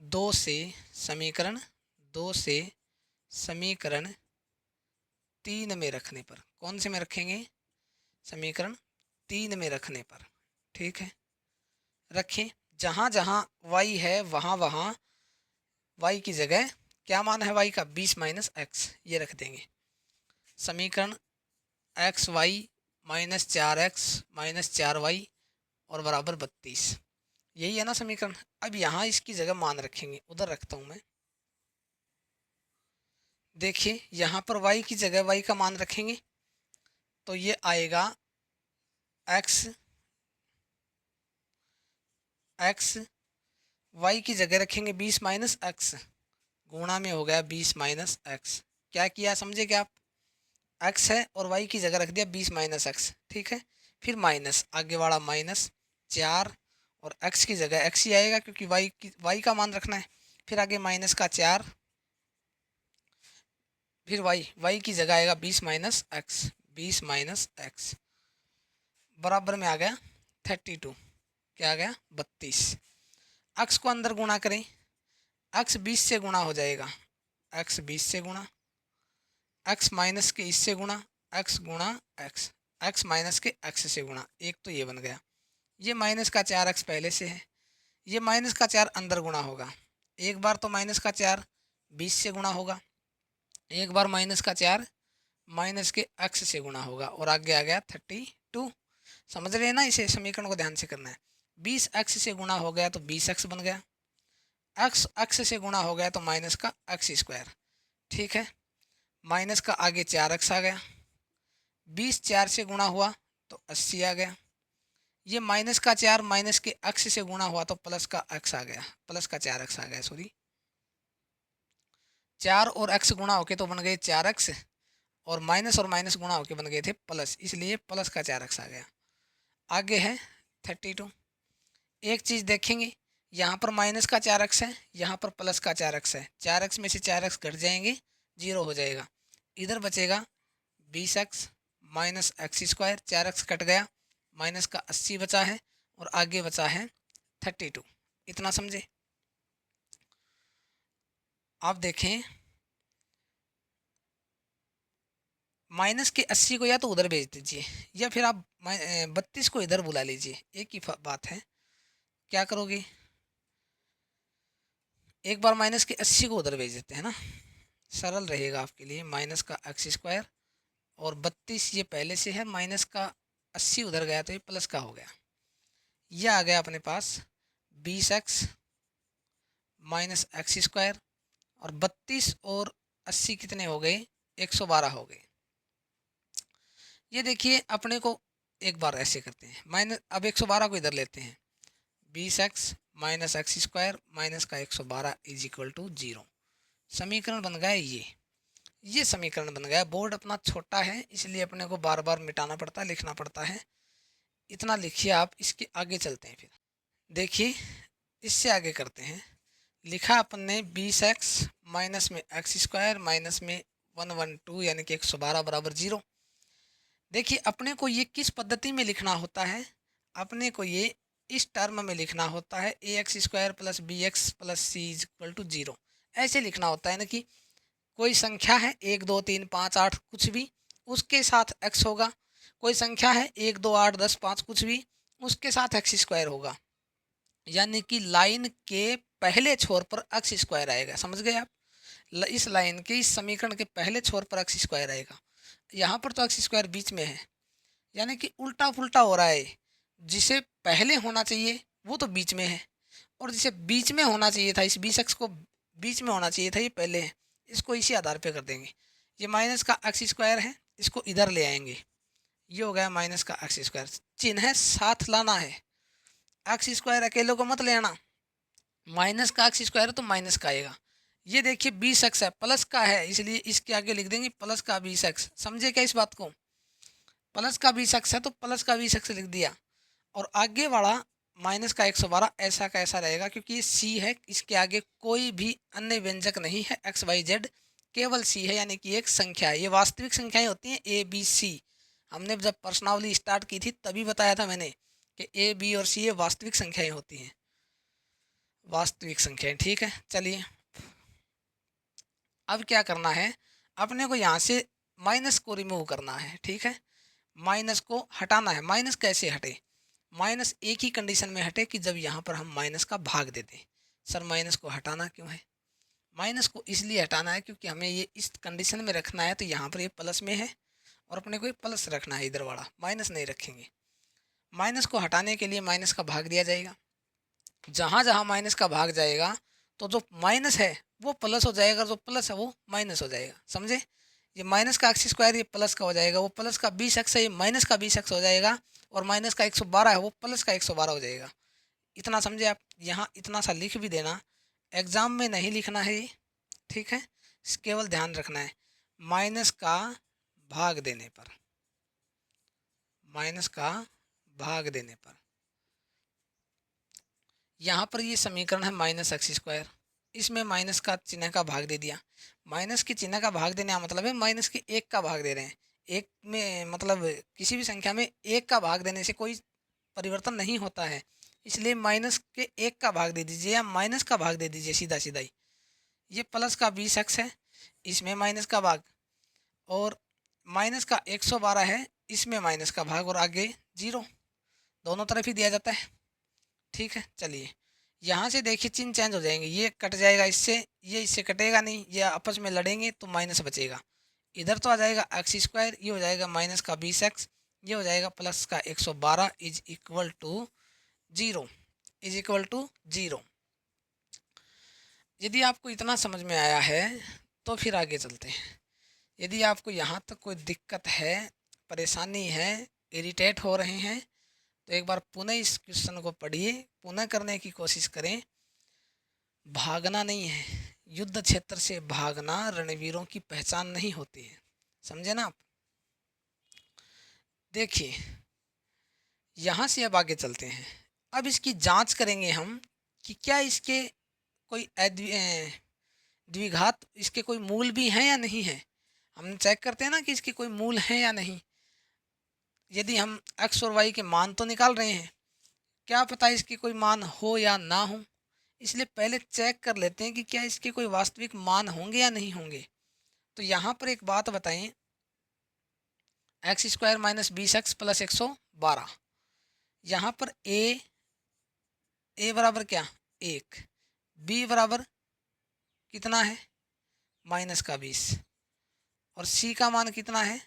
2 से, समीकरण 2 से समीकरण 3 में रखने पर, कौन से में रखेंगे? समीकरण 3 में रखने पर, ठीक है। रखें, जहाँ जहाँ y है वहाँ वहाँ y की जगह क्या मान है y का? 20 माइनस एक्स, ये रख देंगे। समीकरण x Y minus 4x minus 4y और बराबर 32, यही है ना समीकरण। अब यहाँ इसकी जगह मान रखेंगे, उधर रखता हूँ मैं। देखिए यहाँ पर y की जगह y का मान रखेंगे तो ये आएगा x, y की जगह रखेंगे 20 माइनस एक्स, गुणा में हो गया 20 माइनस एक्स। क्या किया समझे क्या आप? x है और y की जगह रख दिया 20 माइनस एक्स, ठीक है। फिर माइनस, आगे वाला माइनस 4 और x की जगह x ही आएगा क्योंकि y का मान रखना है। फिर आगे माइनस का 4, फिर y की जगह आएगा 20 माइनस एक्स, 20 माइनस एक्स बराबर में आ गया 32, क्या आ गया? 32। x को अंदर गुणा करें, x 20 से गुणा हो जाएगा, x 20 से गुणा, x माइनस के इससे गुणा, x गुणा x माइनस के x से गुणा, एक तो ये बन गया। ये माइनस का 4x पहले से है, ये माइनस का 4 अंदर गुणा होगा, एक बार तो माइनस का 4 20 से गुणा होगा, एक बार माइनस का 4 माइनस के x से गुणा होगा, और आगे आ गया 32। समझ रहे हैं ना, इसे समीकरण को ध्यान से करना है। 20x से गुणा हो गया तो 20x बन गया, x से गुणा हो गया तो माइनस का x स्क्वायर, ठीक है। माइनस का आगे 4x आ गया, 20 4 से गुणा हुआ तो 80 आ गया। ये माइनस का 4 माइनस के x से गुणा हुआ तो प्लस का x आ गया, प्लस का 4x आ गया, सॉरी 4 और x गुणा होके तो बन गए 4x, और माइनस गुणा होके बन गए थे प्लस, इसलिए प्लस का 4x आ गया। आगे है 32। एक चीज़ देखेंगे, यहाँ पर माइनस का 4x है, यहाँ पर प्लस का 4x है, 4x में से 4x घट जाएंगे, 0 हो जाएगा। इधर बचेगा 20x minus x square, 4x cut गया, माइनस का 80 बचा है और आगे बचा है 32। इतना समझे? आप देखें माइनस के 80 को या तो उधर भेज दीजिए या फिर आप 32 को इधर बुला लीजिए, एक ही बात है। क्या करोगे, एक बार माइनस के 80 को उधर भेज देते हैं ना, सरल रहेगा आपके लिए। माइनस का एक्स स्क्वायर और 32 ये पहले से है, माइनस का 80 उधर गया तो ये प्लस का हो गया। ये आ गया अपने पास 20x माइनस एक्स स्क्वायर और 32 और 80 कितने हो गए, 112 हो गए। ये देखिए अपने को एक बार ऐसे करते हैं, माइनस अब 112 को इधर लेते हैं, 20x minus x square minus का 112 इज इक्वल टू 0। समीकरण बन गया ये समीकरण बन गया। बोर्ड अपना छोटा है इसलिए अपने को बार बार मिटाना पड़ता है, लिखना पड़ता है। इतना लिखिए आप, इसके आगे चलते हैं। फिर देखिए इससे आगे करते हैं। लिखा अपन ने 20x माइनस में एक्स स्क्वायर माइनस में 112 यानी कि 112 बराबर 0। देखिए अपने को ये किस पद्धति में लिखना होता है, अपने को ये इस टर्म में लिखना होता है, a x square plus b x plus c is equal to 0। ऐसे लिखना होता है ना कि कोई संख्या है 1 2 3 5 8 कुछ भी, उसके साथ x होगा। कोई संख्या है 1 2 8 10 5 कुछ भी, उसके साथ एक्स स्क्वायर होगा। यानी कि लाइन के पहले छोर पर एक्स स्क्वायर आएगा। समझ गए आप? इस लाइन के इस समीकरण के पहले छोर पर एक्स स्क्वायर आएगा। यहाँ पर तो एक्स स्क्वायर बीच में है, यानी कि उल्टा पुल्टा हो रहा है। जिसे पहले होना चाहिए वो तो बीच में है, और जिसे बीच में होना चाहिए था, इस 20x को बीच में होना चाहिए था, ये पहले है। इसको इसी आधार पे कर देंगे। ये माइनस का एक्स स्क्वायर है, इसको इधर ले आएंगे, ये हो गया माइनस का एक्स स्क्वायर। चिन्ह साथ लाना है, एक्स स्क्वायर अकेले को मत लेना। माइनस का एक्स स्क्वायर है तो माइनस का आएगा। ये देखिए 20x है, प्लस का है, इसलिए इसके आगे लिख देंगे प्लस का 20x। समझे क्या इस बात को? प्लस का 20x है तो प्लस का 20x लिख दिया, और आगे वाला माइनस का 112 ऐसा का ऐसा रहेगा, क्योंकि ये सी है, इसके आगे कोई भी अन्य व्यंजक नहीं है, एक्स वाई जेड केवल सी है, यानी कि एक संख्या है। ये वास्तविक संख्याएं होती हैं ए बी सी। हमने जब प्रश्नावली स्टार्ट की थी तभी बताया था मैंने कि ए बी और सी ये वास्तविक संख्याएं होती हैं, वास्तविक संख्याएं। ठीक है, चलिए अब क्या करना है, अपने को यहाँ से माइनस को रिमूव करना है। ठीक है, माइनस को हटाना है। माइनस कैसे हटे? माइनस एक ही कंडीशन में हटे कि जब यहाँ पर हम माइनस का भाग दे दें। सर माइनस को हटाना क्यों है? माइनस को इसलिए हटाना है क्योंकि हमें ये इस कंडीशन में रखना है, तो यहाँ पर ये प्लस में है और अपने को ये प्लस रखना है, इधर वाला माइनस नहीं रखेंगे। माइनस को हटाने के लिए माइनस का भाग दिया जाएगा। जहाँ जहाँ माइनस का भाग जाएगा तो जो माइनस है वो प्लस हो जाएगा, जो प्लस है वो माइनस हो जाएगा। समझे? ये माइनस का एक्स स्क्वायर ये प्लस का हो जाएगा, वो प्लस का 20x है ये माइनस का 20x हो जाएगा, और माइनस का 112 है वो प्लस का 112 हो जाएगा। इतना समझे आप? यहाँ इतना सा लिख भी देना, एग्जाम में नहीं लिखना है ये, ठीक है, केवल ध्यान रखना है। माइनस का भाग देने पर, माइनस का भाग देने पर यहाँ पर ये समीकरण है माइनस एक्स स्क्वायर, इसमें माइनस का चिन्ह का भाग दे दिया। माइनस के चिन्ह का भाग देने का मतलब है माइनस के एक का भाग दे रहे हैं। एक में मतलब किसी भी संख्या में एक का भाग देने से कोई परिवर्तन नहीं होता है, इसलिए माइनस के एक का भाग दे दीजिए या माइनस का भाग दे दीजिए सीधा सीधा ही। ये प्लस का 20x है, इसमें माइनस का भाग, और माइनस का 112 है, इसमें माइनस का भाग, और आगे 0, दोनों तरफ ही दिया जाता है। ठीक है, चलिए यहाँ से देखिए चिन्ह चेंज हो जाएंगे, ये कट जाएगा इससे, ये इससे कटेगा नहीं, ये आपस में लड़ेंगे तो माइनस बचेगा। इधर तो आ जाएगा एक्स स्क्वायर, ये हो जाएगा माइनस का 20x, ये हो जाएगा प्लस का 112 is equal to 0, is equal to 0। यदि आपको इतना समझ में आया है तो फिर आगे चलते हैं। यदि आपको यहाँ तक कोई दिक्कत है, परेशानी है, इरिटेट हो रहे हैं, तो एक बार पुनः इस क्वेश्चन को पढ़िए, पुनः करने की कोशिश करें। भागना नहीं है, युद्ध क्षेत्र से भागना रणवीरों की पहचान नहीं होती है। समझे ना आप? देखिए यहाँ से अब आगे चलते हैं। अब इसकी जांच करेंगे हम कि क्या इसके कोई द्विघात, इसके कोई मूल भी हैं या नहीं है। हम चेक करते हैं ना कि इसके कोई मूल हैं या नहीं। यदि हम एक्स और वाई के मान तो निकाल रहे हैं, क्या पता इसके कोई मान हो या ना हो, इसलिए पहले चेक कर लेते हैं कि क्या इसके कोई वास्तविक मान होंगे या नहीं होंगे। तो यहाँ पर एक बात बताएं, x square minus 20x plus 112, यहाँ पर ए बराबर क्या 1, बी बराबर कितना है -20 और सी का मान कितना है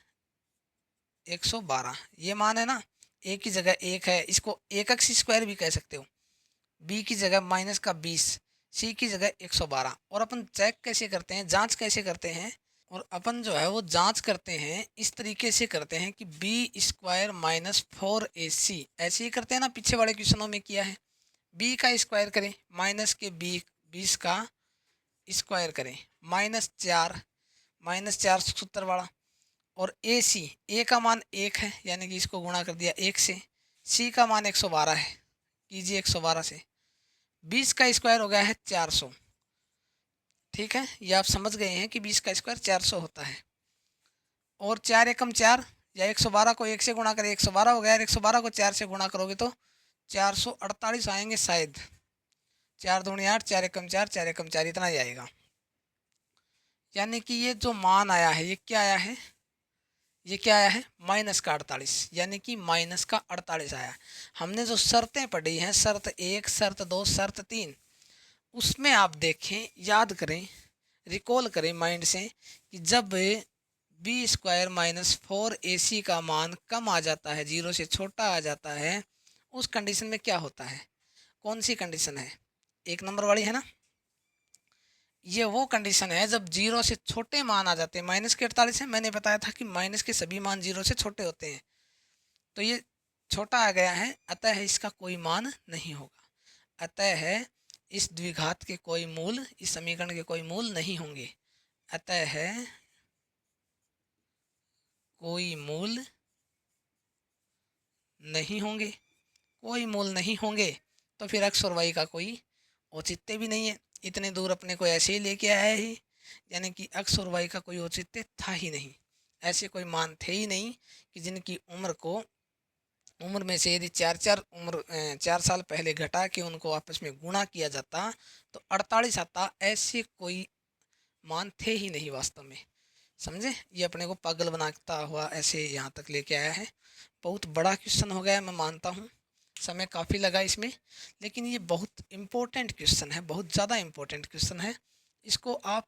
112। ये मान है ना, ए की जगह 1 है, इसको 1x स्क्वायर भी कह सकते हो, बी की जगह -20, सी की जगह 112। और अपन चेक कैसे करते हैं, जांच कैसे करते हैं, और अपन जो है वो जांच करते हैं इस तरीके से करते हैं कि बी स्क्वायर माइनस 4ac, ऐसे ही करते हैं ना, पीछे वाले क्वेश्चनों में किया है। बी का स्क्वायर करें माइनस के 20 का स्क्वायर करें -4, -470 वाला, और ए सी, ए का मान 1 है यानी कि इसको गुणा कर दिया 1 से, सी का मान 112 है, कीजिए 112 से, 20 का स्क्वायर हो गया है 400। ठीक है, ये आप समझ गए हैं कि 20 का स्क्वायर 400 होता है। और 4 एकम 4, या 112 को 1 से गुणा करें 112 हो गया, 112 को 4 से गुणा करोगे तो 448 आएंगे शायद, 4 दूनी 8, 4 एकम 4, 4 एकम 4, इतना ही आएगा। यानी कि ये जो मान आया है ये क्या आया है, ये क्या आया है माइनस का 48, यानी कि माइनस का 48 आया। हमने जो शर्तें पढ़ी हैं, शर्त 1, शर्त 2, शर्त 3, उसमें आप देखें, याद करें, रिकॉल करें माइंड से कि जब बी स्क्वायर माइनस 4ac का मान कम आ जाता है, 0 से छोटा आ जाता है, उस कंडीशन में क्या होता है, कौन सी कंडीशन है, 1 नंबर वाली है ना। ये वो कंडीशन है जब 0 से छोटे मान आ जाते हैं, माइनस के 48 है, मैंने बताया था कि माइनस के सभी मान 0 से छोटे होते हैं, तो ये छोटा आ गया है, अतः इसका कोई मान नहीं होगा, अतः है इस द्विघात के कोई मूल, इस समीकरण के कोई मूल नहीं होंगे, अतः है कोई मूल नहीं होंगे, कोई मूल नहीं होंगे, तो फिर एक्स और वाई का कोई औचित्य भी नहीं है, इतने दूर अपने को ऐसे ही लेके आया ही, यानी कि एक्स और वाई का कोई औचित्य था ही नहीं, ऐसे कोई मान थे ही नहीं कि जिनकी उम्र में से यदि 4 साल पहले घटा के उनको आपस में गुणा किया जाता तो 48 आता, ऐसे कोई मान थे ही नहीं वास्तव में, समझे। ये अपने को पागल बनाता हुआ ऐसे यहाँ तक लेके आया है। बहुत बड़ा क्वेश्चन हो गया है, मैं मानता हूँ, समय काफ़ी लगा इसमें, लेकिन ये बहुत इम्पोर्टेंट क्वेश्चन है, बहुत ज़्यादा इम्पोर्टेंट क्वेश्चन है। इसको आप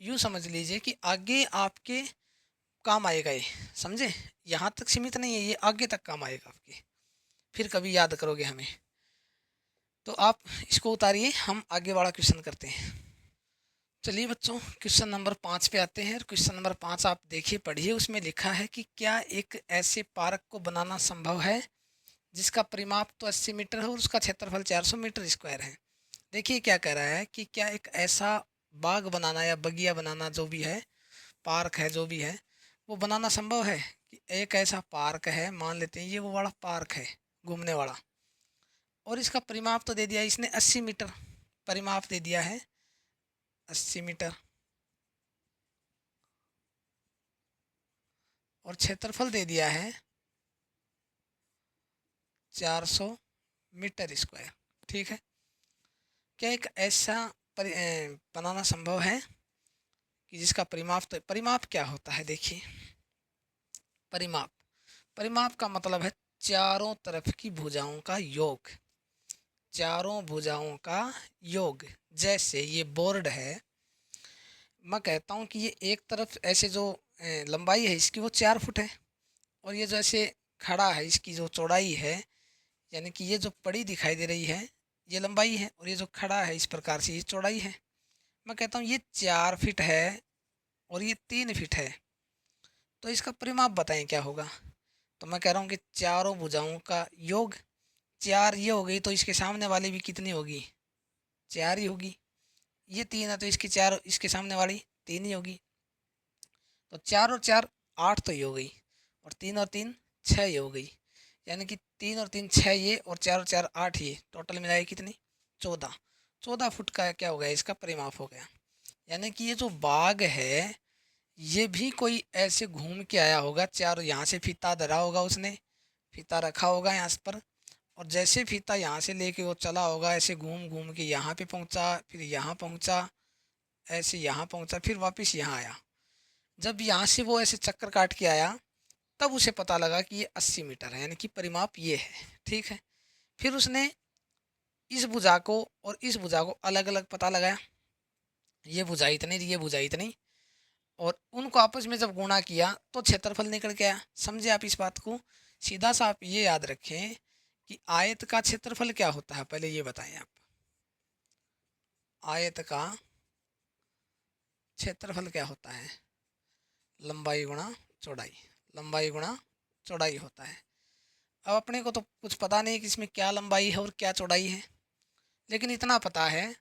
यूँ समझ लीजिए कि आगे आपके काम आएगा ये, समझे, यहाँ तक सीमित नहीं है, ये आगे तक काम आएगा आपके, फिर कभी याद करोगे हमें। तो आप इसको उतारिए, हम आगे वाला क्वेश्चन करते हैं। चलिए बच्चों, क्वेश्चन नंबर 5 पे आते हैं। क्वेश्चन नंबर 5 आप देखिए, पढ़िए, उसमें लिखा है कि क्या एक ऐसे पार्क को बनाना संभव है जिसका परिमाप तो 80 मीटर है और उसका क्षेत्रफल 400 मीटर स्क्वायर है। देखिए क्या कह रहा है कि क्या एक ऐसा बाग बनाना या बगिया बनाना, जो भी है, पार्क है, जो भी है, वो बनाना संभव है। कि एक ऐसा पार्क है, मान लेते हैं ये वो वाला पार्क है घूमने वाला, और इसका परिमाप तो दे दिया इसने 80 मीटर, परिमाप दे दिया है 80 मीटर, और क्षेत्रफल दे दिया है 400 मीटर स्क्वायर। ठीक है, क्या एक ऐसा बनाना संभव है कि जिसका परिमाप, तो परिमाप क्या होता है, देखिए, परिमाप, परिमाप का मतलब है चारों तरफ की भुजाओं का योग, चारों भुजाओं का योग। जैसे ये बोर्ड है, मैं कहता हूँ कि ये एक तरफ ऐसे जो लंबाई है इसकी वो 4 फुट है, और ये जो ऐसे खड़ा है इसकी जो चौड़ाई है, यानी कि ये जो पड़ी दिखाई दे रही है ये लंबाई है, और ये जो खड़ा है इस प्रकार से ये चौड़ाई है। मैं कहता हूँ ये 4 फीट है और ये 3 फीट है, तो इसका परिमाप बताएं क्या होगा। तो मैं कह रहा हूँ कि चारों भुजाओं का योग, 4 ये हो गई तो इसके सामने वाली भी कितनी होगी, 4 ही होगी। ये 3 है तो इसकी 4, इसके सामने वाली 3 ही होगी। तो 4 और 4 8 तो ये हो गई, और 3 और 3 6 ये हो गई, यानी कि 3 और 3 6 ये, और 4 और 4 8 ये, टोटल मिलाए कितनी 14, 14 फुट का क्या हो गया, इसका परिमाप हो गया। यानी कि ये जो बाग है ये भी कोई ऐसे घूम के आया होगा, चारों यहाँ से फीता धरा होगा, उसने फीता रखा होगा यहाँ पर, और जैसे फीता यहाँ से लेके वो चला होगा, ऐसे घूम घूम के यहाँ पे पहुँचा, फिर यहाँ पहुँचा, ऐसे यहाँ पहुँचा, फिर वापस यहाँ आया। जब यहाँ से वो ऐसे चक्कर काट के आया, तब उसे पता लगा कि ये 80 मीटर है, यानी कि परिमाप ये है। ठीक है, फिर उसने इस भुजा को और इस भुजा को अलग अलग पता लगाया, ये भुजा इतनी, ये भुजा इतनी, और उनको आपस में जब गुणा किया तो क्षेत्रफल निकल के आया। समझे आप इस बात को? सीधा सा आप ये याद रखें कि आयत का क्षेत्रफल क्या होता है, पहले ये बताएं आप। आयत का क्षेत्रफल क्या होता है? लंबाई गुणा चौड़ाई, लंबाई गुणा चौड़ाई होता है। अब अपने को तो कुछ पता नहीं कि इसमें क्या लंबाई है और क्या चौड़ाई है, लेकिन इतना पता है,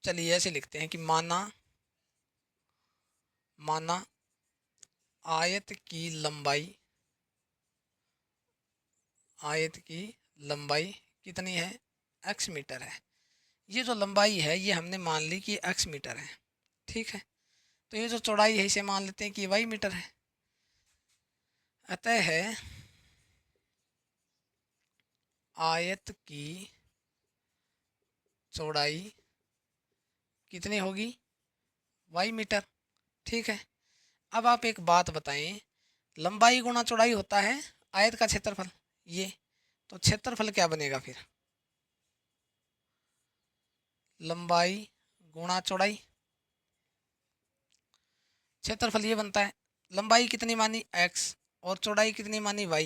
चलिए ऐसे लिखते हैं कि माना माना आयत की लंबाई, आयत की लंबाई कितनी है? x मीटर है। ये जो लंबाई है ये हमने मान ली कि x मीटर है। ठीक है, तो ये जो चौड़ाई है इसे मान लेते हैं कि y मीटर है। अतः है आयत की चौड़ाई कितनी होगी? y metre. ठीक है, अब आप एक बात बताएं, लंबाई गुणा चौड़ाई होता है आयत का क्षेत्रफल, ये तो क्षेत्रफल क्या बनेगा फिर? लंबाई गुणा चौड़ाई, क्षेत्रफल ये बनता है। लंबाई कितनी मानी? x, और चौड़ाई कितनी मानी? y।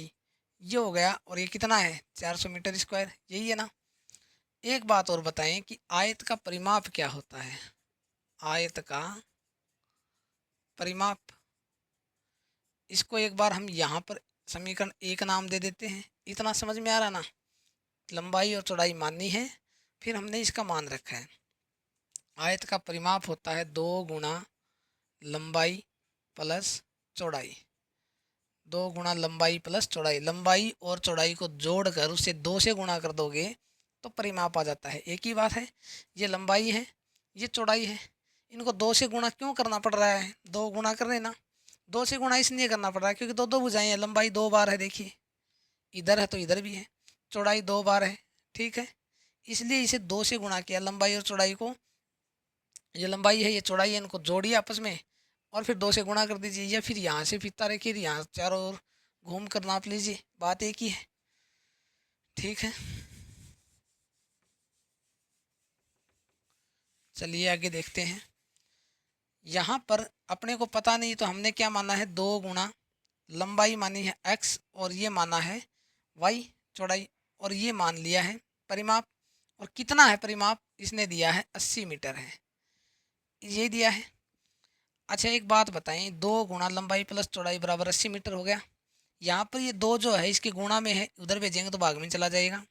ये हो गया, और ये कितना है? 400 मीटर स्क्वायर, यही है ना। एक बात और बताएं कि आयत का परिमाप क्या होता है? आयत का परिमाप, इसको एक बार हम यहाँ पर समीकरण 1 नाम दे देते हैं। इतना समझ में आ रहा ना? लंबाई और चौड़ाई माननी है, फिर हमने इसका मान रखा है। आयत का परिमाप होता है 2 गुणा लंबाई प्लस चौड़ाई, 2 गुणा लंबाई प्लस चौड़ाई। लंबाई और चौड़ाई को जोड़कर उसे 2 से गुणा कर दोगे तो परिमाप आ जाता है। एक ही बात है, ये लंबाई है, ये चौड़ाई है, इनको 2 से गुणा क्यों करना पड़ रहा है? 2 गुणा कर देना। 2 से गुणा इसलिए करना पड़ रहा है क्योंकि दो दो भुजाएं हैं, लंबाई 2 बार है, देखिए इधर है तो इधर भी है, चौड़ाई 2 बार है। ठीक है, इसलिए इसे 2 से गुणा किया, लंबाई और चौड़ाई को। ये लंबाई है, ये चौड़ाई है, इनको जोड़िए आपस में और फिर 2 से गुणा कर दीजिए, या फिर यहाँ से फीता रखिए, यहाँ चारों ओर घूम कर नाप लीजिए, बात एक ही है। ठीक है, चलिए आगे देखते हैं। यहाँ पर अपने को पता नहीं तो हमने क्या माना है? 2 गुणा लंबाई मानी है x, और ये माना है y चौड़ाई, और ये मान लिया है परिमाप। और कितना है परिमाप? इसने दिया है 80 मीटर है, ये दिया है। अच्छा एक बात बताएं, 2 गुणा लंबाई प्लस चौड़ाई बराबर 80 मीटर हो गया। यहाँ पर ये 2 जो है इसके गुणा में है, उधर भेजेंगे तो भाग में चला जाएगा।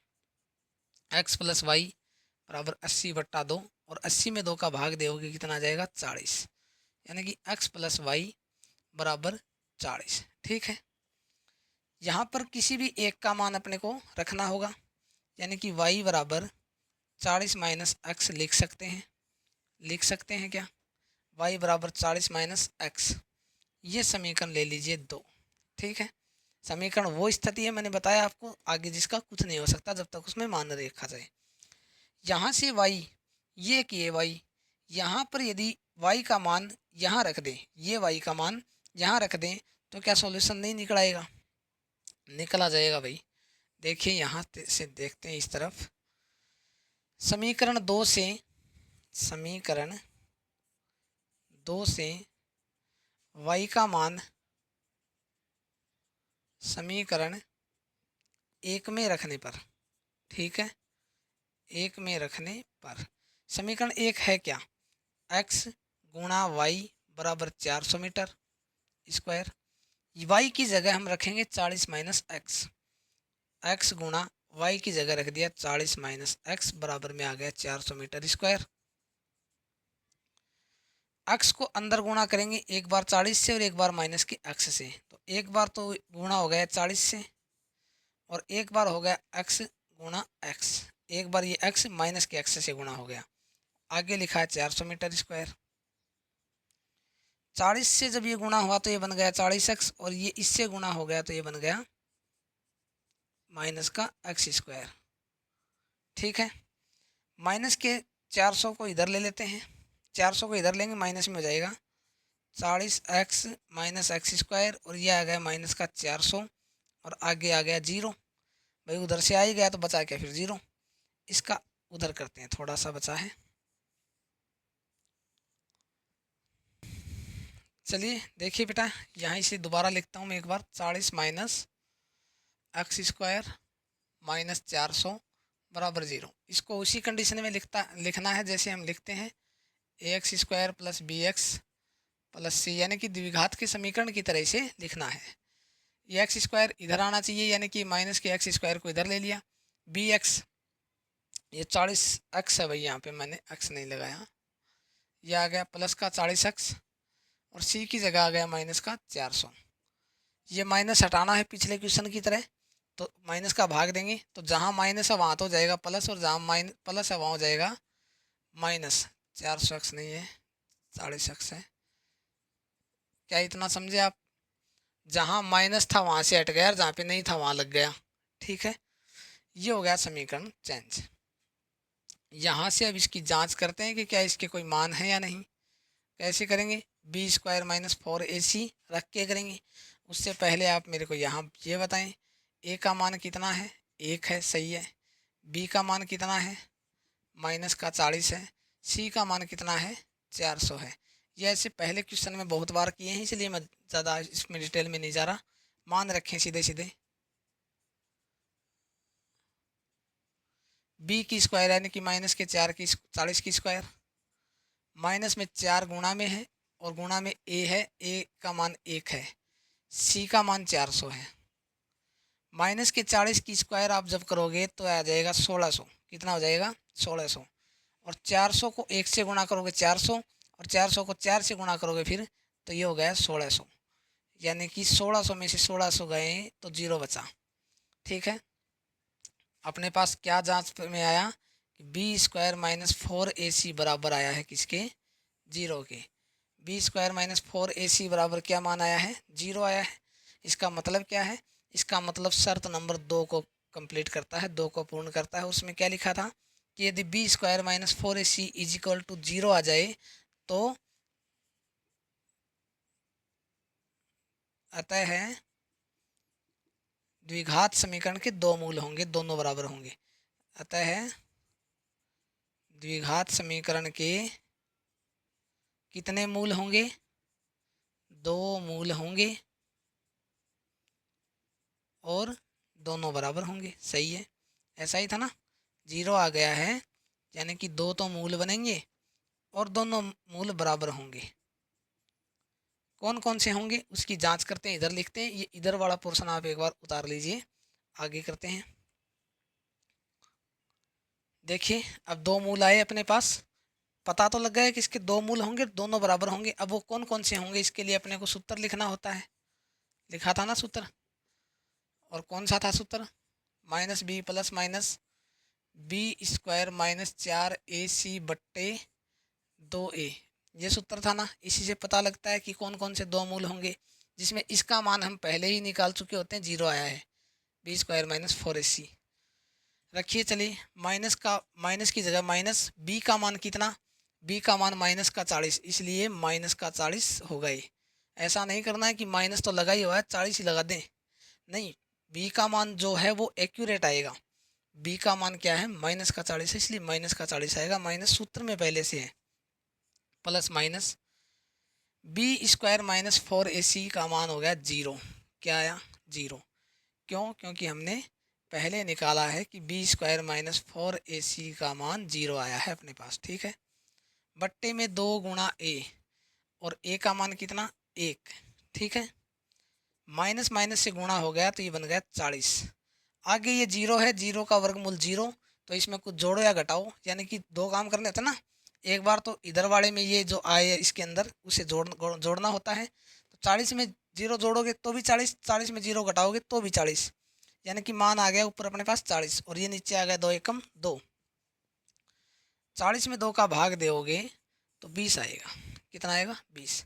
x प्लस वाई बराबर 80/2, और 80 में 2 का भाग दोगे कितना आ जाएगा? 40, यानी कि x प्लस वाई बराबर 40। ठीक है, यहाँ पर किसी भी एक का मान अपने को रखना होगा, यानी कि y बराबर 40 माइनस एक्स लिख सकते हैं। लिख सकते हैं क्या? y बराबर 40 माइनस एक्स, ये समीकरण ले लीजिए 2। ठीक है, समीकरण वो स्थिति है, मैंने बताया आपको, आगे जिसका कुछ नहीं हो सकता जब तक उसमें मान रखा जाए। यहाँ से y, ये किए y, यहाँ पर यदि y का मान यहाँ रख दें, ये y का मान यहाँ रख दें, तो क्या सॉल्यूशन नहीं निकल आएगा? निकल आ जाएगा भाई। देखिए यहाँ से देखते हैं इस तरफ, समीकरण 2 से, समीकरण 2 से y का मान समीकरण 1 में रखने पर, ठीक है, 1 में रखने पर समीकरण 1 है क्या? x गुणा वाई बराबर 400 मीटर स्क्वायर। y की जगह हम रखेंगे 40 माइनस एक्स, x गुणा y की जगह रख दिया 40 माइनस एक्स, बराबर में आ गया 400 मीटर स्क्वायर। x को अंदर गुणा करेंगे, एक बार 40 से और एक बार माइनस की x से, तो एक बार तो गुणा हो गया 40 से, और एक बार हो गया x गुणा x, एक बार ये x माइनस के x से गुणा हो गया, आगे लिखा है 400 मीटर स्क्वायर। 40 से जब ये गुणा हुआ तो ये बन गया 40x, और ये इससे गुणा हो गया तो ये बन गया माइनस का एक्स स्क्वायर। ठीक है, माइनस के 400 को इधर ले लेते हैं, 400 को इधर लेंगे माइनस में हो जाएगा 40x माइनस एक्स स्क्वायर, और ये आ गया माइनस का 400, और आगे आ गया 0। भाई उधर से आ ही गया तो बचा क्या फिर 0। इसका उधर करते हैं, थोड़ा सा बचा है। चलिए देखिए बेटा, यहाँ से दोबारा लिखता हूँ मैं एक बार, 40 माइनस एक्स स्क्वायर माइनस 400 बराबर 0। इसको उसी कंडीशन में लिखना है जैसे हम लिखते हैं a x square plus b x plus c, यानी कि द्विघात के समीकरण की तरह से लिखना है। ये एक्स स्क्वायर इधर आना चाहिए, यानी कि माइनस के एक्स स्क्वायर को इधर ले लिया। बी एक्स, ये 40x है भाई, यहाँ पे मैंने x नहीं लगाया, ये आ गया प्लस का 40x, और सी की जगह आ गया माइनस का 400। ये माइनस हटाना है पिछले क्वेश्चन की तरह, तो माइनस का भाग देंगे, तो जहाँ माइनस है वहाँ तो हो जाएगा प्लस, और जहाँ प्लस है वहाँ हो जाएगा माइनस। 400x नहीं है, 40x है। क्या इतना समझे आप? जहाँ माइनस था वहाँ से हट गया, और जहाँ पे नहीं था वहाँ लग गया। ठीक है, ये हो गया समीकरण चेंज। यहाँ से अब इसकी जांच करते हैं कि क्या इसके कोई मान है या नहीं। कैसे करेंगे? बी स्क्वायर माइनस 4ac रख के करेंगे। उससे पहले आप मेरे को यहाँ ये बताएं, ए का मान कितना है? 1 है, सही है। बी का मान कितना है? माइनस का 40 है। सी का मान कितना है? 400 है। ये ऐसे पहले क्वेश्चन में बहुत बार किए हैं, इसलिए मैं ज़्यादा इसमें डिटेल में नहीं जा रहा। मान रखें सीधे सीधे। बी की स्क्वायर यानी कि माइनस के 4 की 40 की स्क्वायर, माइनस में 4 गुणा में है, और गुणा में ए है, ए का मान 1 है, सी का मान 400 है। माइनस के 40 की स्क्वायर आप जब करोगे तो आ जाएगा 1600। कितना हो जाएगा? 1600। और 400 को 1 से गुणा करोगे 400, और 400 को 4 से गुणा करोगे फिर, तो ये हो गया 1600। यानी कि 1600 में से 1600 गए तो 0 बचा। ठीक है, अपने पास क्या जांच में आया कि बी स्क्वायर माइनस 4ac बराबर आया है किसके? 0 के। बी स्क्वायर माइनस 4ac बराबर क्या मान आया है? 0 आया है। इसका मतलब क्या है? इसका मतलब शर्त नंबर 2 को कंप्लीट करता है, 2 को पूर्ण करता है। उसमें क्या लिखा था कि यदि B square minus 4ac is equal to 0 आ जाए तो अतः है द्विघात समीकरण के 2 मूल होंगे, दोनों बराबर होंगे। अतः है द्विघात समीकरण के कितने मूल होंगे? 2 मूल होंगे, और दोनों बराबर होंगे। सही है, ऐसा ही था ना। 0 आ गया है, यानी कि 2 तो मूल बनेंगे और दोनों मूल बराबर होंगे। कौन कौन से होंगे उसकी जांच करते हैं। इधर लिखते हैं, ये इधर वाला पोर्शन आप एक बार उतार लीजिए, आगे करते हैं। देखिए अब 2 मूल आए अपने पास, पता तो लग गया कि इसके 2 मूल होंगे, दोनों बराबर होंगे। अब वो कौन कौन से होंगे इसके लिए अपने को सूत्र लिखना होता है। लिखा था ना सूत्र, और कौन सा था सूत्र? Minus B plus minus B square minus 4ac बट्टे 2a, ये सूत्र था ना। इसी से पता लगता है कि कौन कौन से 2 मूल होंगे, जिसमें इसका मान हम पहले ही निकाल चुके होते हैं, 0 आया है। बी स्क्वायर माइनस 4ac रखिए। चलिए माइनस की जगह माइनस, बी का मान कितना? बी का मान माइनस का 40, इसलिए माइनस का 40 हो गए। ऐसा नहीं करना है कि माइनस तो लगा ही हुआ है 40 ही लगा दें, नहीं। बी का मान जो है वो एक्यूरेट आएगा। बी का मान क्या है? माइनस का 40 है, इसलिए माइनस का 40 आएगा। माइनस सूत्र में पहले से है, plus minus B square minus 4ac का मान हो गया 0। क्या आया? 0। क्यों? क्योंकि हमने पहले निकाला है कि बी स्क्वायर माइनस 4ac का मान 0 आया है अपने पास। ठीक है, बट्टे में 2 गुणा ए, और ए का मान कितना? 1। ठीक है, माइनस माइनस से गुणा हो गया तो ये बन गया 40। आगे ये 0 है, 0 का वर्गमूल 0, तो इसमें कुछ जोड़ो या घटाओ, यानी कि 2 काम करने होते ना। एक बार तो इधर वाले में ये जो आए इसके अंदर उसे जोड़ना होता है। तो 40 में 0 जोड़ोगे तो भी 40, 40 में 0 घटाओगे तो भी 40, यानी कि मान आ गया ऊपर अपने पास 40, और ये नीचे आ गया 2 एकम 2। 40 में 2 का भाग दोगे तो 20 आएगा। कितना आएगा? 20।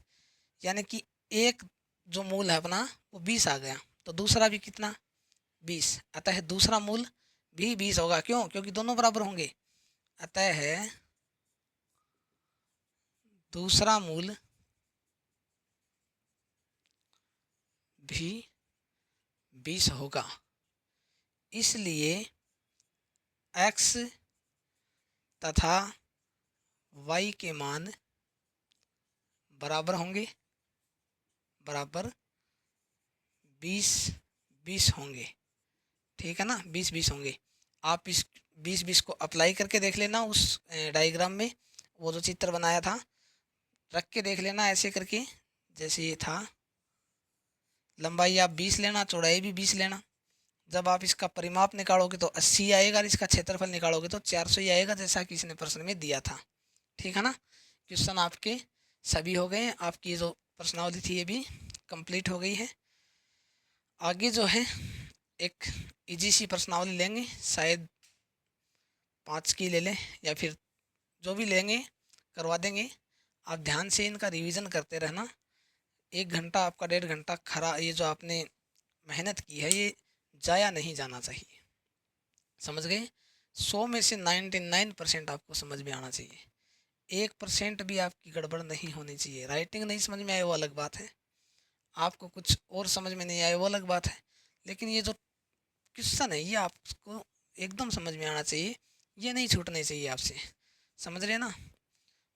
यानी कि एक जो मूल है अपना वो 20 आ गया, तो दूसरा भी कितना 20, अतः दूसरा मूल भी 20 होगा। क्यों? क्योंकि दोनों बराबर होंगे। अतः है दूसरा मूल भी 20 होगा। इसलिए x तथा y के मान बराबर होंगे, बराबर 20-20 होंगे। ठीक है ना, 20-20 होंगे। आप इस 20-20 को अप्लाई करके देख लेना उस डायग्राम में, वो जो चित्र बनाया था रख के देख लेना ऐसे करके, जैसे ये था। लंबाई आप 20 लेना, चौड़ाई भी 20 लेना। जब आप इसका परिमाप निकालोगे तो 80 आएगा, और इसका क्षेत्रफल निकालोगे तो 400 ही आएगा, जैसा कि इसने प्रश्न में दिया था। ठीक है ना, क्वेश्चन आपके सभी हो गए। आपकी जो प्रश्नावली थी ये भी कंप्लीट हो गई है। आगे जो है एक इजी सी प्रश्नावली लेंगे, शायद 5 की ले लें या फिर जो भी लेंगे करवा देंगे। आप ध्यान से इनका रिवीजन करते रहना। 1 घंटा आपका 1.5 घंटा खरा, ये जो आपने मेहनत की है ये जाया नहीं जाना चाहिए। समझ गए? 100 में से 99% आपको समझ में आना चाहिए। 1% भी आपकी गड़बड़ नहीं होनी चाहिए। राइटिंग नहीं समझ में आए वो अलग बात है, आपको कुछ और समझ में नहीं आए वो अलग बात है, लेकिन ये जो क्वेश्चन है ये आपको एकदम समझ में आना चाहिए, ये नहीं छूटने चाहिए आपसे। समझ रहे ना?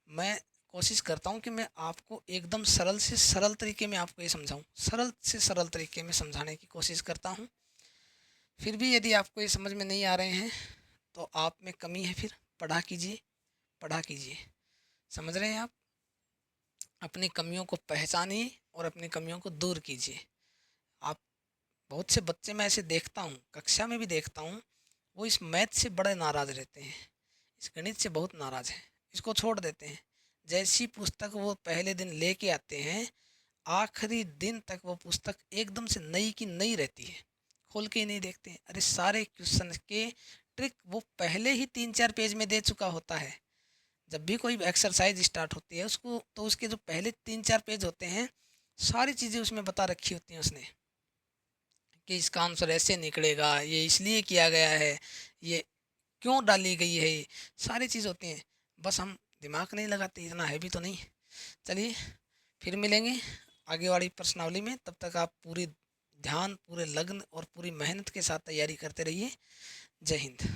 मैं कोशिश करता हूँ कि मैं आपको एकदम सरल से सरल तरीके में आपको ये समझाऊँ, सरल से सरल तरीके में समझाने की कोशिश करता हूँ। फिर भी यदि आपको ये समझ में नहीं आ रहे हैं तो आप में कमी है, फिर पढ़ा कीजिए, पढ़ा कीजिए। समझ रहे हैं आप? अपनी कमियों को पहचानिए और अपनी कमियों को दूर कीजिए। आप बहुत से बच्चे मैं ऐसे देखता हूँ, कक्षा में भी देखता हूँ, वो इस मैथ से बड़े नाराज़ रहते हैं, इस गणित से बहुत नाराज़ हैं, इसको छोड़ देते हैं। जैसी पुस्तक वो पहले दिन लेके आते हैं, आखिरी दिन तक वो पुस्तक एकदम से नई की नई रहती है, खोल के ही नहीं देखते हैं। अरे सारे क्वेश्चन के ट्रिक वो पहले ही 3-4 पेज में दे चुका होता है। जब भी कोई एक्सरसाइज स्टार्ट होती है उसको, तो उसके जो पहले 3-4 पेज होते हैं, सारी चीज़ें उसमें बता रखी होती हैं उसने, कि इसका आंसर ऐसे निकलेगा, ये इसलिए किया गया है, ये क्यों डाली गई है, ये सारी चीज़ होती हैं। बस हम दिमाग नहीं लगाते, इतना हैवी तो नहीं। चलिए फिर मिलेंगे आगे वाली प्रश्नावली में, तब तक आप पूरी ध्यान, पूरे लग्न और पूरी मेहनत के साथ तैयारी करते रहिए। जय हिंद।